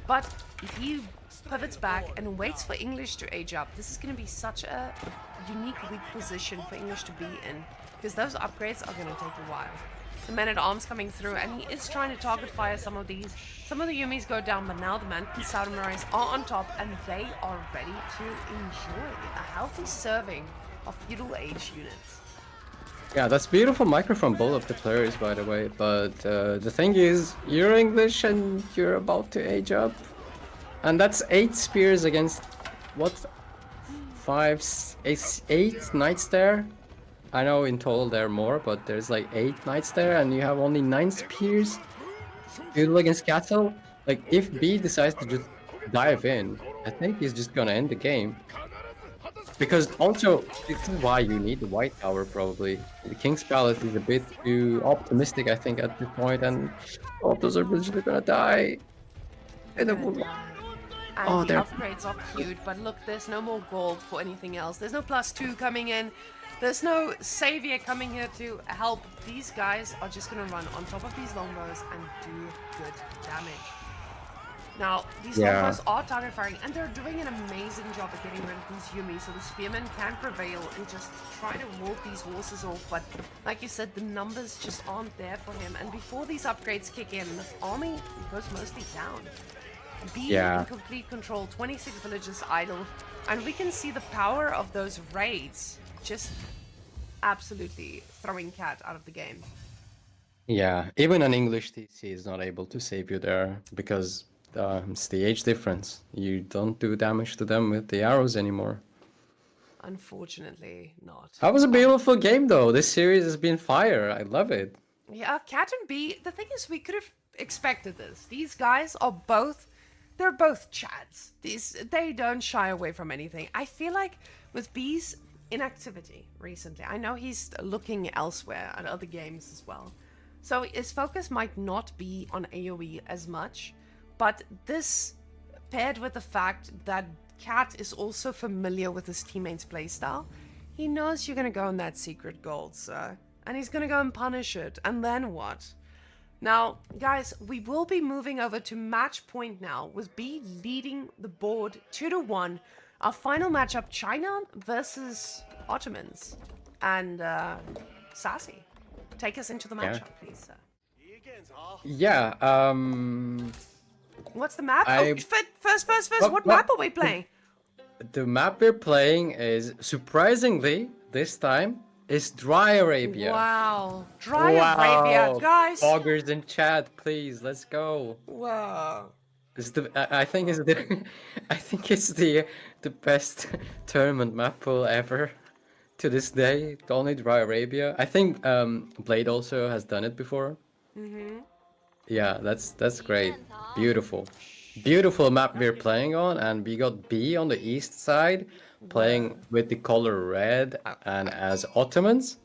but if he pivots back and waits for English to age up, this is going to be such a unique, weak position for English to be in, because those upgrades are going to take a while. The men-at-arms coming through, and he is trying to target fire some of these. Some of the Yumis go down, but now the mounted samurais are on top, and they are ready to enjoy a healthy serving of feudal age units. Yeah, that's beautiful micro from both of the players, by the way, but the thing is, you're English and you're about to age up. And that's 8 spears against, what, 8 knights there? I know in total there are more, but there's like 8 knights there, and you have only 9 spears. Feudal against castle. Like, if B decides to just dive in, I think he's just gonna end the game. Because also, this is why you need the white tower, probably. The King's Palace is a bit too optimistic, I think, at this point, and all those are literally gonna die. And the upgrades are cute, but look, there's no more gold for anything else. There's no +2 coming in. There's no savior coming here to help. These guys are just gonna run on top of these longbows and do good damage. Now, these Yeah. longbows are target firing, and they're doing an amazing job at getting rid of these Yumi, so the spearmen can prevail and just try to walk these horses off. But like you said, the numbers just aren't there for him. And before these upgrades kick in, this army goes mostly down. B in complete control, 26 villages idle, and we can see the power of those raids just absolutely throwing Cat out of the game. Yeah, even an English TC is not able to save you there because it's the age difference. You don't do damage to them with the arrows anymore. Unfortunately, not. That was a beautiful game, though. This series has been fire. I love it. Yeah, Cat and B, the thing is, we could have expected this. These guys are both, they're both Chads. They don't shy away from anything. I feel like with B's inactivity recently, I know he's looking elsewhere at other games as well. So his focus might not be on AoE as much, but this paired with the fact that Cat is also familiar with his teammates' playstyle, he knows you're gonna go in that secret gold, sir. And he's gonna go and punish it. And then what? Now, guys, we will be moving over to match point now, with B leading the board 2-1. Our final matchup, China versus Ottomans. And Sassy, take us into the matchup, please, sir. Yeah, What's the map? I- First, what map are we playing? the map we're playing is, surprisingly, this time, is Dry Arabia. Wow. Dry Arabia, guys. Foggers in chat, please, let's go. Wow. I think it's the best tournament map pool ever to this day. Only Dry Arabia. I think Blade also has done it before. Yeah, that's great. Beautiful map we're playing on, and we got B on the east side playing with the color red and as Ottomans.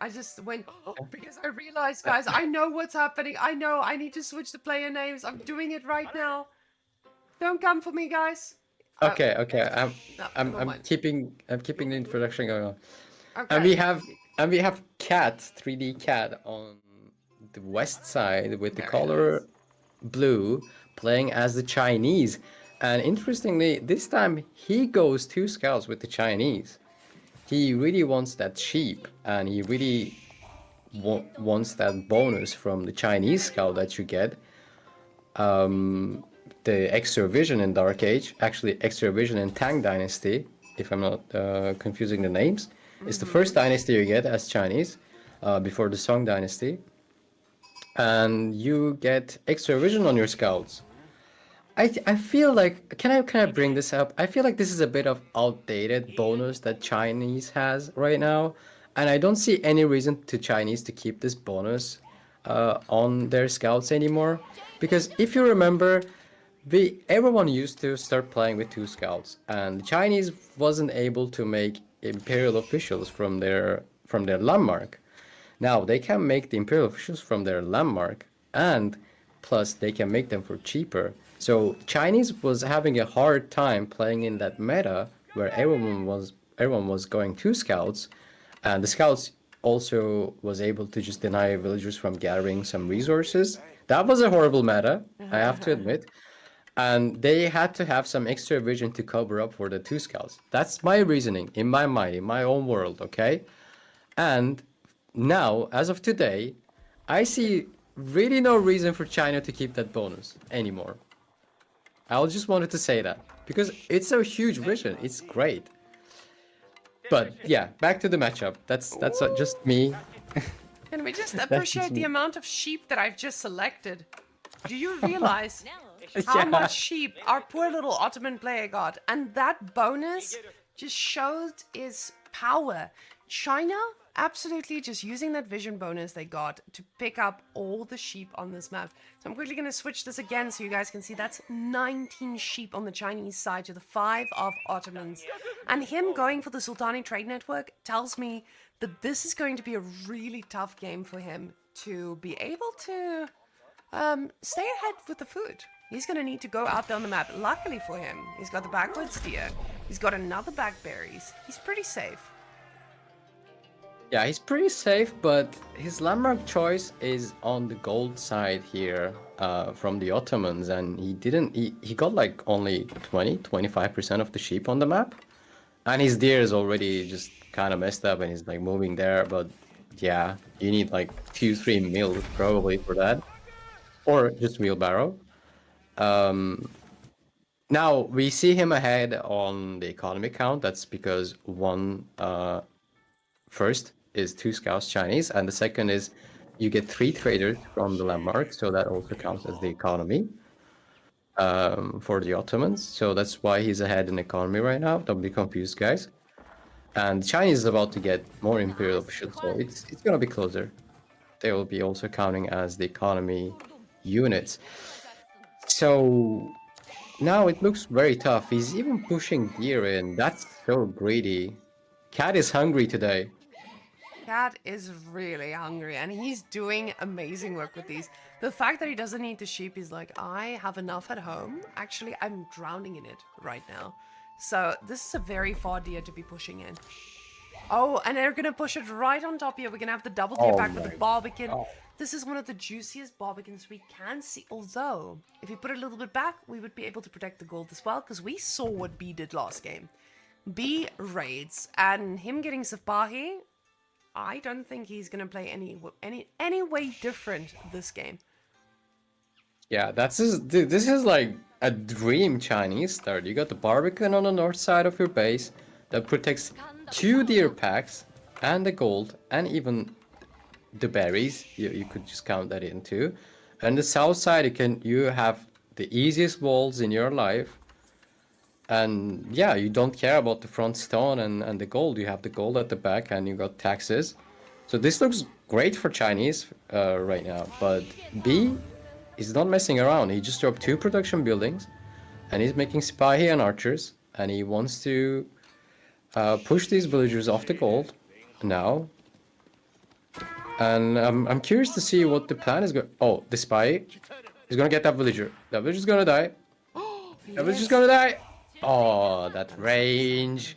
I just went because I realized, guys, I know what's happening. I know I need to switch the player names. I'm doing it right now. Don't come for me, guys. Okay. Never I'm mind. keeping the introduction going on. Okay. And we have Cat, 3D Cat on the west side with the Very color blue playing as the Chinese. And interestingly, this time he goes 2 scouts with the Chinese. He really wants that sheep, and he really wants that bonus from the Chinese scout that you get. The extra vision in Dark Age, actually extra vision in Tang Dynasty, if I'm not confusing the names. It's the first dynasty you get as Chinese, before the Song Dynasty. And you get extra vision on your scouts. I feel like, can I bring this up? I feel like this is a bit of outdated bonus that Chinese has right now, and I don't see any reason to Chinese to keep this bonus on their scouts anymore. Because if you remember, everyone used to start playing with 2 scouts, and the Chinese wasn't able to make imperial officials from their landmark. Now they can make the imperial officials from their landmark, and plus they can make them for cheaper. So Chinese was having a hard time playing in that meta where everyone was going 2 scouts, and the scouts also was able to just deny villagers from gathering some resources. That was a horrible meta, I have to admit. And they had to have some extra vision to cover up for the 2 scouts. That's my reasoning in my mind, in my own world, okay? And now, as of today, I see really no reason for China to keep that bonus anymore. I just wanted to say that because it's a huge vision. It's great. But yeah, back to the matchup. That's just me. Can we just appreciate the amount of sheep that I've just selected? Do you realize how much sheep our poor little Ottoman player got? And that bonus just showed his power. China absolutely just using that vision bonus they got to pick up all the sheep on this map. So I'm quickly going to switch this again so you guys can see that's 19 sheep on the Chinese side to the 5 of Ottomans. And him going for the Sultani Trade Network tells me that this is going to be a really tough game for him to be able to stay ahead with the food. He's going to need to go out there on the map. Luckily for him, he's got the backwards steer. He's got another backberries. He's pretty safe. Yeah, he's pretty safe, but his landmark choice is on the gold side here from the Ottomans, and he got like only 25% of the sheep on the map. And his deer is already just kind of messed up and he's like moving there, but yeah, you need like 2-3 mil probably for that. Or just wheelbarrow. Now we see him ahead on the economy count. That's because first is 2 scouts Chinese, and the second is you get 3 traders from the landmark, so that also counts as the economy for the Ottomans. So that's why he's ahead in economy right now. Don't be confused, guys. And China is about to get more imperial officials, so it's gonna be closer. They will be also counting as the economy units. So now it looks very tough. He's even pushing deer in. That's so greedy. Cat is hungry today. Cat is really hungry and he's doing amazing work with these. The fact that he doesn't eat the sheep, he's like, I have enough at home. Actually, I'm drowning in it right now. So this is a very far deer to be pushing in. Oh, and they're gonna push it right on top here. We're gonna have the double deer back with the barbican. This is one of the juiciest barbicans we can see. Although, if you put it a little bit back, we would be able to protect the gold as well, because we saw what B did last game. B raids, and him getting Safahi, I don't think he's gonna play any way different this game. Yeah, this is like a dream Chinese start. You got the Barbican on the north side of your base that protects 2 deer packs and the gold and even the berries. You could just count that in too. And the south side you have the easiest walls in your life. And yeah, you don't care about the front stone and the gold. You have the gold at the back and you got taxes. So this looks great for Chinese right now. But B is not messing around. He just dropped 2 production buildings and he's making Sipahi and archers. And he wants to push these villagers off the gold now. And I'm curious to see what the plan is going. Oh, the spy is gonna get that villager. That villager's gonna die. That villager's gonna die. Oh, that range.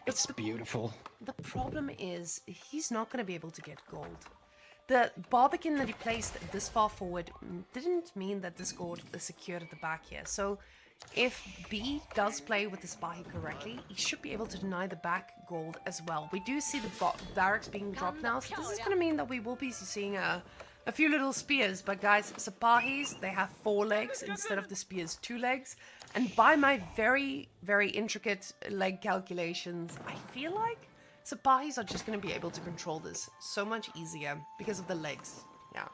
It's beautiful. The problem is he's not going to be able to get gold. The barbican that he placed this far forward didn't mean that this gold is secured at the back here. So if B does play with the Spahi correctly, he should be able to deny the back gold as well. We do see the barracks being dropped now, so this is going to mean that we will be seeing a few little spears. But guys, Sapahis, they have 4 legs instead of the spears 2 legs. And by my very, very intricate leg calculations, I feel like Sapahis are just going to be able to control this so much easier because of the legs. Yeah.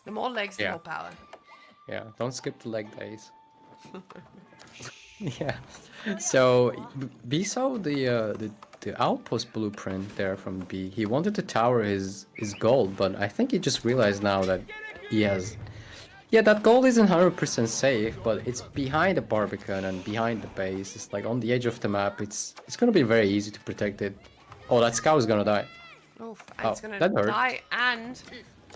The more legs, the more power. Yeah, don't skip the leg days. Yeah. So B saw the outpost blueprint there from B. He wanted to tower his gold, but I think he just realized now that he has. Yeah, that gold isn't 100% safe, but it's behind the Barbican and behind the base. It's like on the edge of the map. It's gonna be very easy to protect it. Oh, that scout is gonna die. Oof, and it's gonna die. And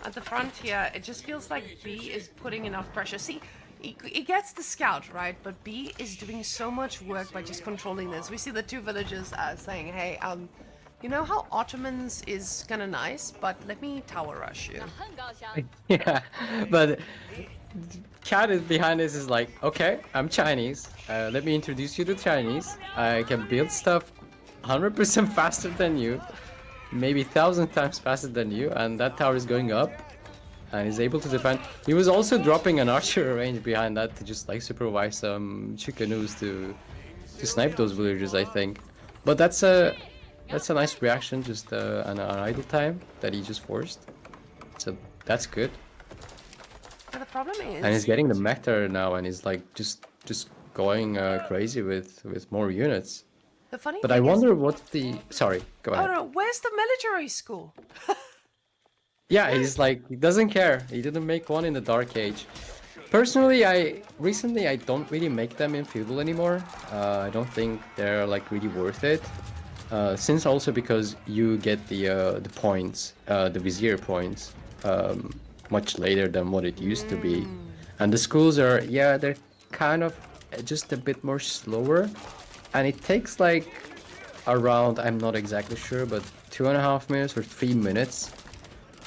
at the front here, it just feels like B is putting enough pressure. See, he gets the scout, right? But B is doing so much work by just controlling this. We see the 2 villagers saying, hey, you know how Ottomans is kind of nice, but let me tower rush you. Yeah, but Cat is behind this is like, okay, I'm Chinese. Let me introduce you to Chinese. I can build stuff 100% faster than you, maybe 1,000 times faster than you, and that tower is going up, and he's able to defend. He was also dropping an archer range behind that to just like supervise some chicanoos to snipe those villagers, I think. But that's a nice reaction, just an idle time that he just forced. So that's good. But the problem is... And he's getting the meta now, and he's like just going crazy with more units. The funny but thing I wonder what the... Sorry, go ahead. Oh no, where's the military school? Yeah, he's like, he doesn't care. He didn't make one in the Dark Age. Personally, recently I don't really make them in feudal anymore. I don't think they're like really worth it. Since also because you get the points, the vizier points, much later than what it used to be. And the schools are, yeah, they're kind of just a bit more slower. And it takes like around, I'm not exactly sure, but 2.5 minutes or 3 minutes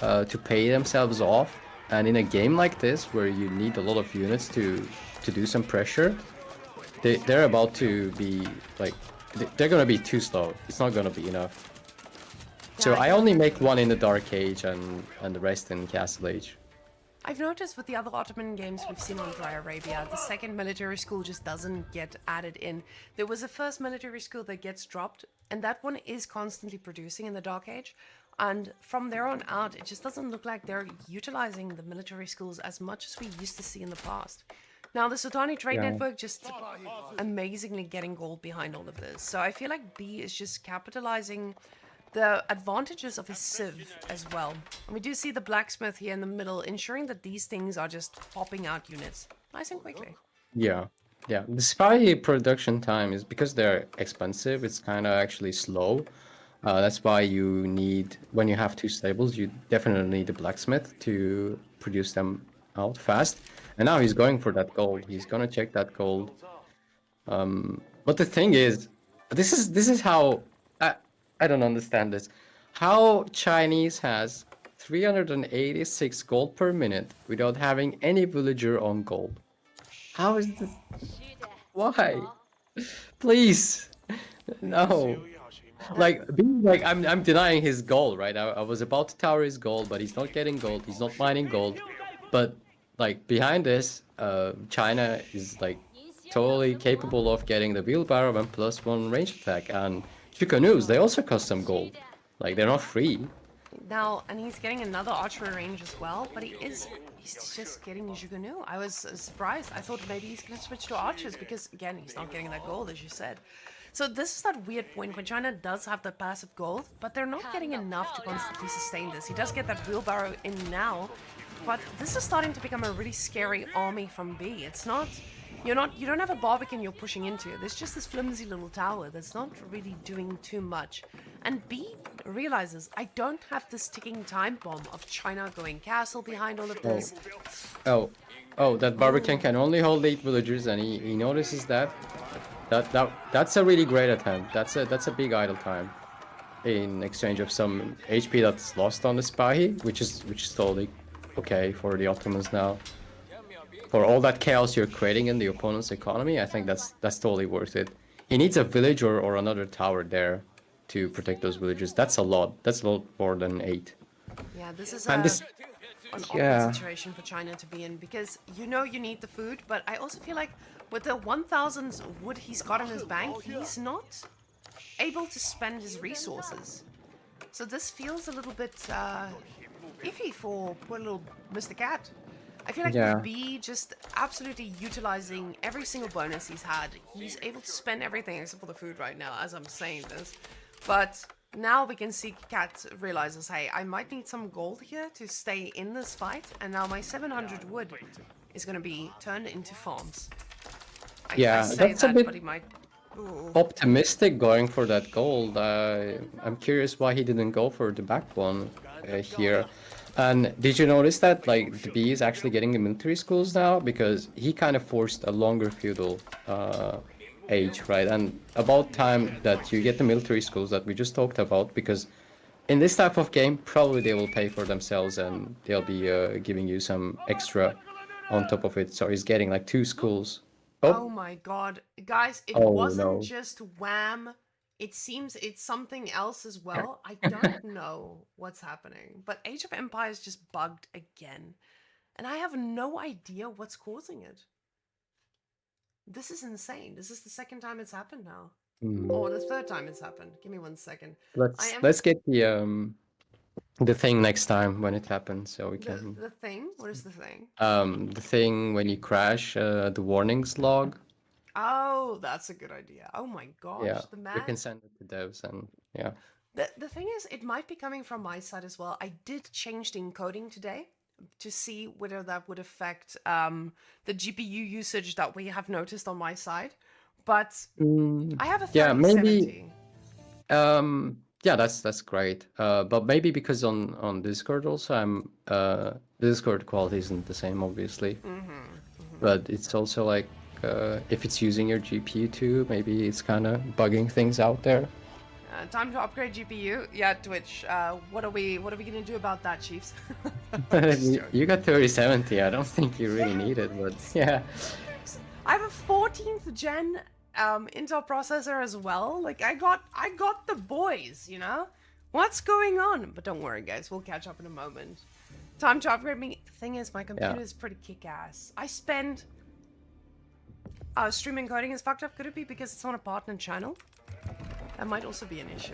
to pay themselves off. And in a game like this, where you need a lot of units to do some pressure, they're about to be like, they're gonna be too slow. It's not gonna be enough. So Yeah, I only make one in the Dark Age and the rest in Castle Age. I've noticed with the other Ottoman games we've seen on Dry Arabia, the second military school just doesn't get added in. There was a first military school that gets dropped, and that one is constantly producing in the Dark Age. And from there on out, it just doesn't look like they're utilizing the military schools as much as we used to see in the past. Now, the Sultani Trade Yeah. Network just amazingly getting gold behind all of this. So I feel like B is just capitalizing the advantages of his Civ as well. And we do see the blacksmith here in the middle, ensuring that these things are just popping out units nice and quickly. Yeah, yeah. The spy production time is because they're expensive. It's kind of actually slow. That's why you need, when you have two stables, you definitely need a blacksmith to produce them out fast. And now he's going for that gold. He's gonna check that gold. But the thing is, this is how I don't understand this. How Chinese has 386 gold per minute without having any villager on gold. How is this? Why? Please. No. Like being like I'm denying his goal, right? I was about to tower his gold, but he's not getting gold. He's not mining gold. But like behind this, China is like totally capable of getting the wheelbarrow and +1 range attack, and Chicanews, they also cost some gold. Like they're not free. Now, and he's getting another archery range as well, but he's just getting Jugunu. I was surprised. I thought maybe he's going to switch to archers because, again, he's not getting that gold, as you said. So this is that weird point when China does have the passive gold, but they're not getting enough to constantly sustain this. He does get that wheelbarrow in now, but this is starting to become a really scary army from B. It's not... you don't have a Barbican you're pushing into. There's just this flimsy little tower that's not really doing too much. And B realizes, I don't have this ticking time bomb of China going castle behind all of this. Oh, that Barbican can only hold 8 villagers, and he notices that. That's a really great attempt. That's a big idle time, in exchange of some HP that's lost on the spy, which is totally okay for the Ottomans now. For all that chaos you're creating in the opponent's economy, I think that's totally worth it. He needs a village or another tower there to protect those villages. That's a lot. That's a lot more than 8. Yeah, this is And this, an yeah. awkward situation for China to be in because you need the food, but I also feel like with the 1,000 wood he's got in his bank, he's not able to spend his resources. So this feels a little bit iffy for poor little Mr. Cat. I feel like with B just absolutely utilizing every single bonus he's had, he's able to spend everything except for the food right now as I'm saying this. But now we can see Cat realizes, hey, I might need some gold here to stay in this fight, and now my 700 wood is going to be turned into farms. I say that's a that, bit but he might... Ooh. optimistic going for that gold. I'm curious why he didn't go for the back one here. And did you notice that like the B is actually getting the military schools now, because he kind of forced a longer feudal age, right? And about time that you get the military schools that we just talked about, because in this type of game probably they will pay for themselves and they'll be giving you some extra on top of it. So he's getting like 2 schools. Oh my god. Guys, it wasn't just wham. It seems it's something else as well. I don't know what's happening. But Age of Empires just bugged again. And I have no idea what's causing it. This is insane. This is the second time it's happened now. Or the third time it's happened. Give me 1 second. Let's get the thing next time when it happens, so we can... The thing? What is the thing? The thing when you crash, the warnings log. Oh, that's a good idea. Oh my gosh, Yeah, the man. you can send it to devs and yeah. The thing is, it might be coming from my side as well. I did change the encoding today to see whether that would affect the GPU usage that we have noticed on my side. But I have a 3070. Yeah, that's great. But maybe because on Discord also the Discord quality isn't the same, obviously. But it's also like if it's using your GPU too, maybe it's kind of bugging things out there. Time to upgrade GPU. Yeah, Twitch. What are we gonna do about that, Chiefs? You got 3070. I don't think you really need it, but yeah. I have a 14th gen Intel processor as well. Like I got the boys, you know? What's going on? But don't worry, guys. We'll catch up in a moment. Time to upgrade me. The thing is, my computer is pretty kick-ass. I spend... streaming coding is fucked up. Could it be because it's on a partner channel? That might also be an issue.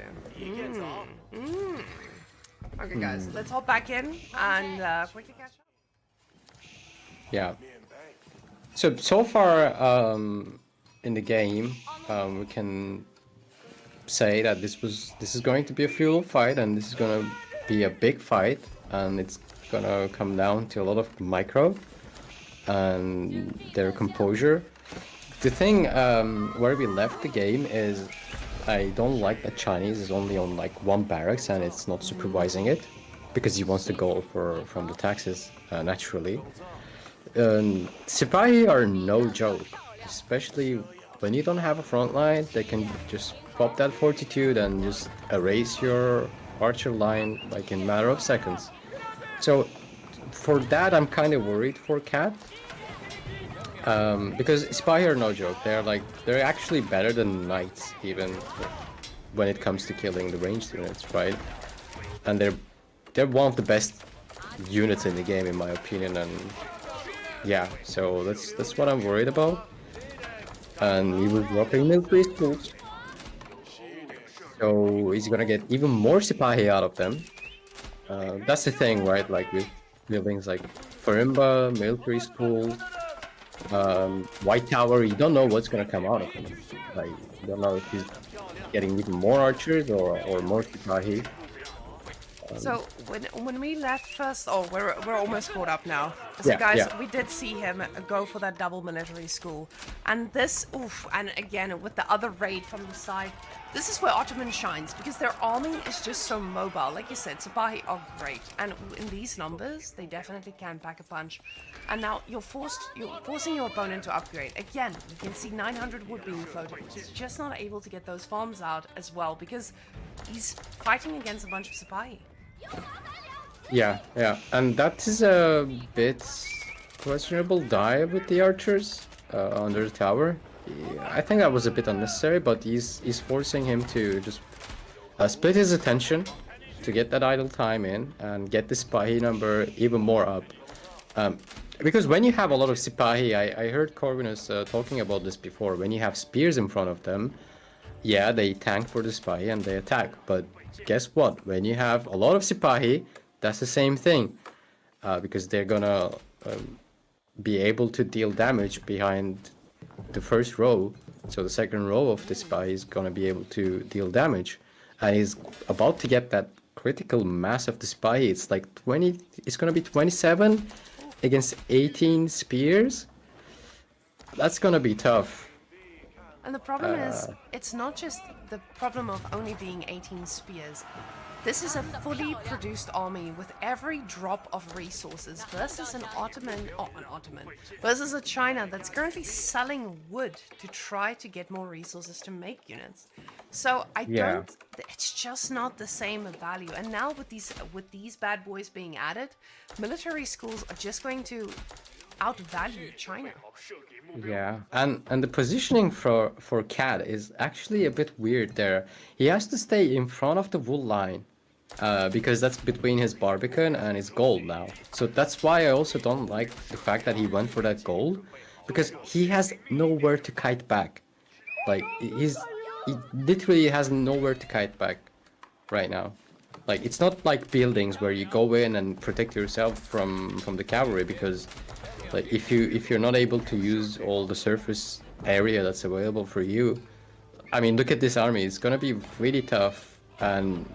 Okay, guys. Let's hop back in and quickly catch up. Yeah. So far in the game, we can say that this is going to be a fuel fight, and this is gonna be a big fight, and it's gonna come down to a lot of micro and their composure. The thing where we left the game is I don't like that Chinese is only on like one barracks and it's not supervising it because he wants to go from the taxes naturally. Sipahi are no joke, especially when you don't have a front line. They can just pop that fortitude and just erase your archer line like in a matter of seconds. So for that I'm kind of worried for Cat. Because Sipahi are no joke. They're actually better than knights even when it comes to killing the ranged units, right? And they're one of the best units in the game in my opinion, and yeah, so that's what I'm worried about. And he was dropping military schools, so he's gonna get even more Sipahi out of them. That's the thing, right? Like with buildings like Farimba, military school, White Tower, you don't know what's gonna come out of him. Like, you don't know if he's getting even more archers or more Sipahi. So when we left first, we're almost caught up now. So guys, we did see him go for that double military school, and this, and again with the other raid from the side, this is where Ottoman shines because their army is just so mobile. Like you said, Sipahi are great, and in these numbers, they definitely can pack a punch. And now you're forcing your opponent to upgrade. Again, you can see 900 wood being floated. He's just not able to get those farms out as well because he's fighting against a bunch of Sipahi. Yeah, and that is a bit questionable dive with the archers under the tower. Yeah, I think that was a bit unnecessary, but he's forcing him to just split his attention to get that idle time in and get the Sipahi number even more up. Because when you have a lot of Sipahi, I heard Corvinus talking about this before, when you have spears in front of them, yeah, they tank for the Sipahi and they attack, but guess what? When you have a lot of Sipahi, that's the same thing, because they're gonna be able to deal damage behind the first row, so the second row of the Sipahi is gonna be able to deal damage, and he's about to get that critical mass of the Sipahi. It's like 20, it's gonna be 27 against 18 spears. That's gonna be tough. And the problem is, it's not just the problem of only being 18 spears. This is a fully produced army with every drop of resources versus an Ottoman, versus a China that's currently selling wood to try to get more resources to make units. So it's just not the same value. And now with these bad boys being added, military schools are just going to outvalue China. Yeah, and the positioning for Cat is actually a bit weird there. He has to stay in front of the wool line because that's between his Barbican and his gold now. So that's why I also don't like the fact that he went for that gold, because he has nowhere to kite back. Like he literally has nowhere to kite back right now. Like it's not like buildings where you go in and protect yourself from the cavalry, because like if you're not able to use all the surface area that's available for you, I mean, look at this army. It's gonna be really tough, and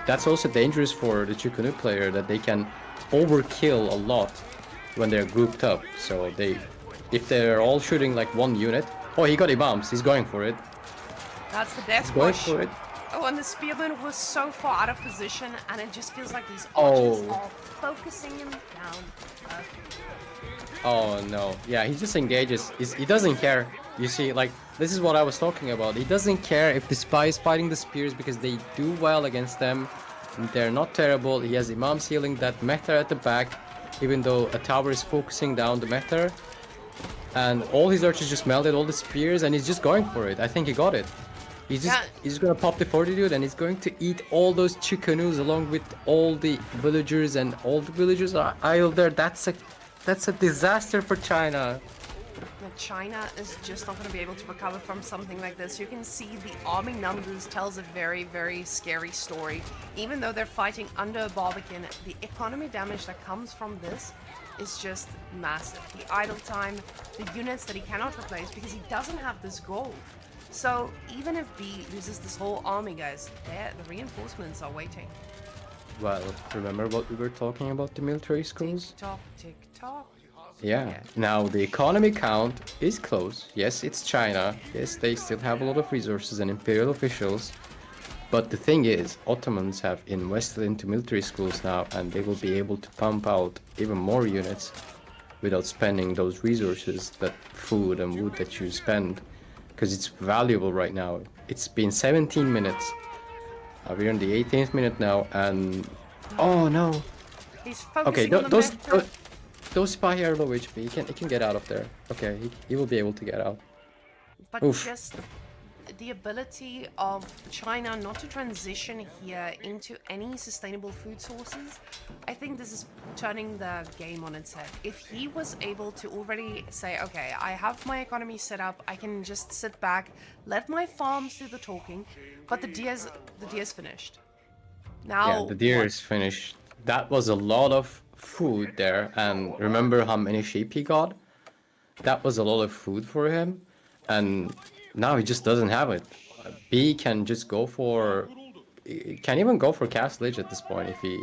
that's also dangerous for the Chukunu player, that they can overkill a lot when they're grouped up. So if they're all shooting like one unit, oh, he got Imams. He's going for it. That's the death Going push. for it. Oh, and the spearman was so far out of position, and it just feels like these archers are focusing him down. Oh no. Yeah, he just engages. He doesn't care. You see, like, this is what I was talking about. He doesn't care if the spy is fighting the spears because they do well against them. They're not terrible. He has Imams healing that Mehter at the back, even though a tower is focusing down the Mehter. And all his archers just melted all the spears, and he's just going for it. I think he got it. He's gonna pop the fortitude, and he's going to eat all those chicanoos along with all the villagers, and all the villagers are idle there. That's a disaster for China. China is just not going to be able to recover from something like this. You can see the army numbers tells a very, very scary story. Even though they're fighting under a Barbican, the economy damage that comes from this is just massive. The idle time, the units that he cannot replace because he doesn't have this gold. So even if B loses this whole army, guys, the reinforcements are waiting. Well, remember what we were talking about the military schools? Tick-tock, tick-tock. Yeah. Now the economy count is close. Yes, it's China. Yes, they still have a lot of resources and imperial officials. But the thing is, Ottomans have invested into military schools now, and they will be able to pump out even more units without spending those resources, that food and wood that you spend, because it's valuable right now. It's been 17 minutes. We're in the 18th minute now, and oh no. He's focusing on the those spy are low HP. He can get out of there. Okay, he will be able to get out. But Oof. just the ability of China not to transition here into any sustainable food sources, I think this is turning the game on its head. If he was able to already say, okay, I have my economy set up, I can just sit back, let my farms do the talking, but the deer's finished. Now, Yeah, the deer is finished. That was a lot of food there, and remember how many sheep he got? That was a lot of food for him, and now he just doesn't have it. B can just go for, can even go for Castlage at this point if he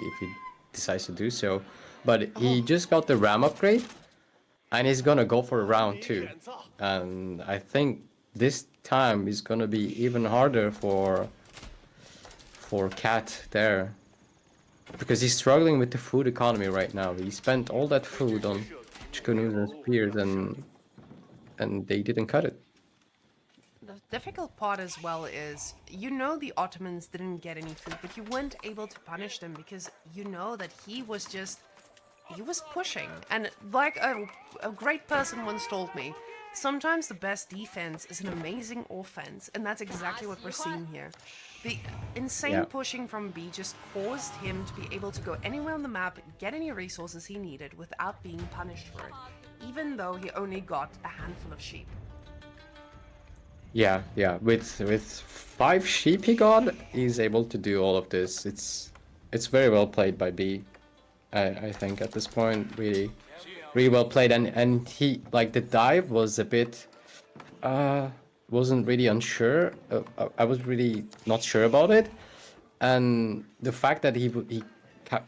decides to do so, but he just got the ram upgrade, and he's gonna go for round 2, and I think this time is gonna be even harder for Cat there. Because he's struggling with the food economy right now. He spent all that food on canoes and spears, and they didn't cut it. the difficult part as well is, you know, the Ottomans didn't get any food, but you weren't able to punish them because you know that he was pushing. And like a great person once told me, sometimes the best defense is an amazing offense, and that's exactly what we're seeing here. The insane pushing from B just caused him to be able to go anywhere on the map, get any resources he needed without being punished for it, even though he only got a handful of sheep. Yeah. With 5 sheep he got, he's able to do all of this. It's very well played by B. I think at this point, really well played, and he, like, the dive was a bit wasn't really unsure. I was really not sure about it, and the fact that he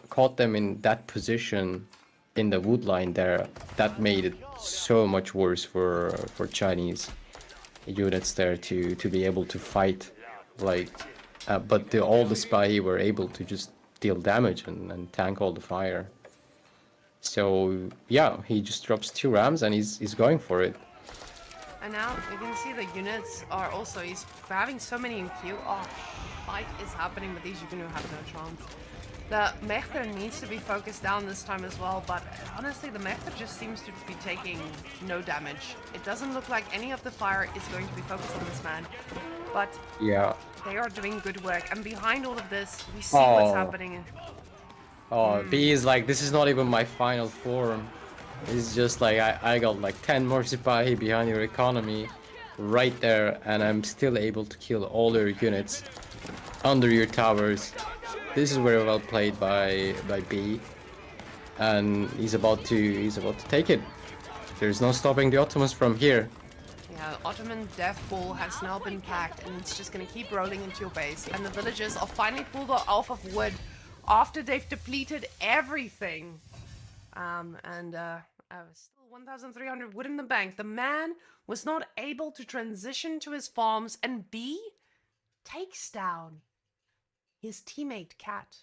caught them in that position in the wood line there, that made it so much worse for Chinese units there to be able to fight, like, but all the spy were able to just deal damage and tank all the fire. So yeah, he just drops 2 rams and he's going for it. And now you can see the units are also, he's having so many in queue. Oh, fight is happening, but these Yugunu have no chance. The Mehter needs to be focused down this time as well, but honestly the Mehter just seems to be taking no damage. It doesn't look like any of the fire is going to be focused on this man, but Yeah. they are doing good work. And behind all of this, we see what's happening. Oh, B is like, this is not even my final form. It's just like, I got like 10 more Sipahi behind your economy right there, and I'm still able to kill all your units under your towers. This is very well played by B, and he's about to take it. There's no stopping the Ottomans from here. Yeah, Ottoman death ball has now been packed, and it's just gonna keep rolling into your base. And the villagers are finally pulled off of wood after they've depleted everything. Still 1,300 wood in the bank. The man was not able to transition to his farms, and B takes down his teammate Cat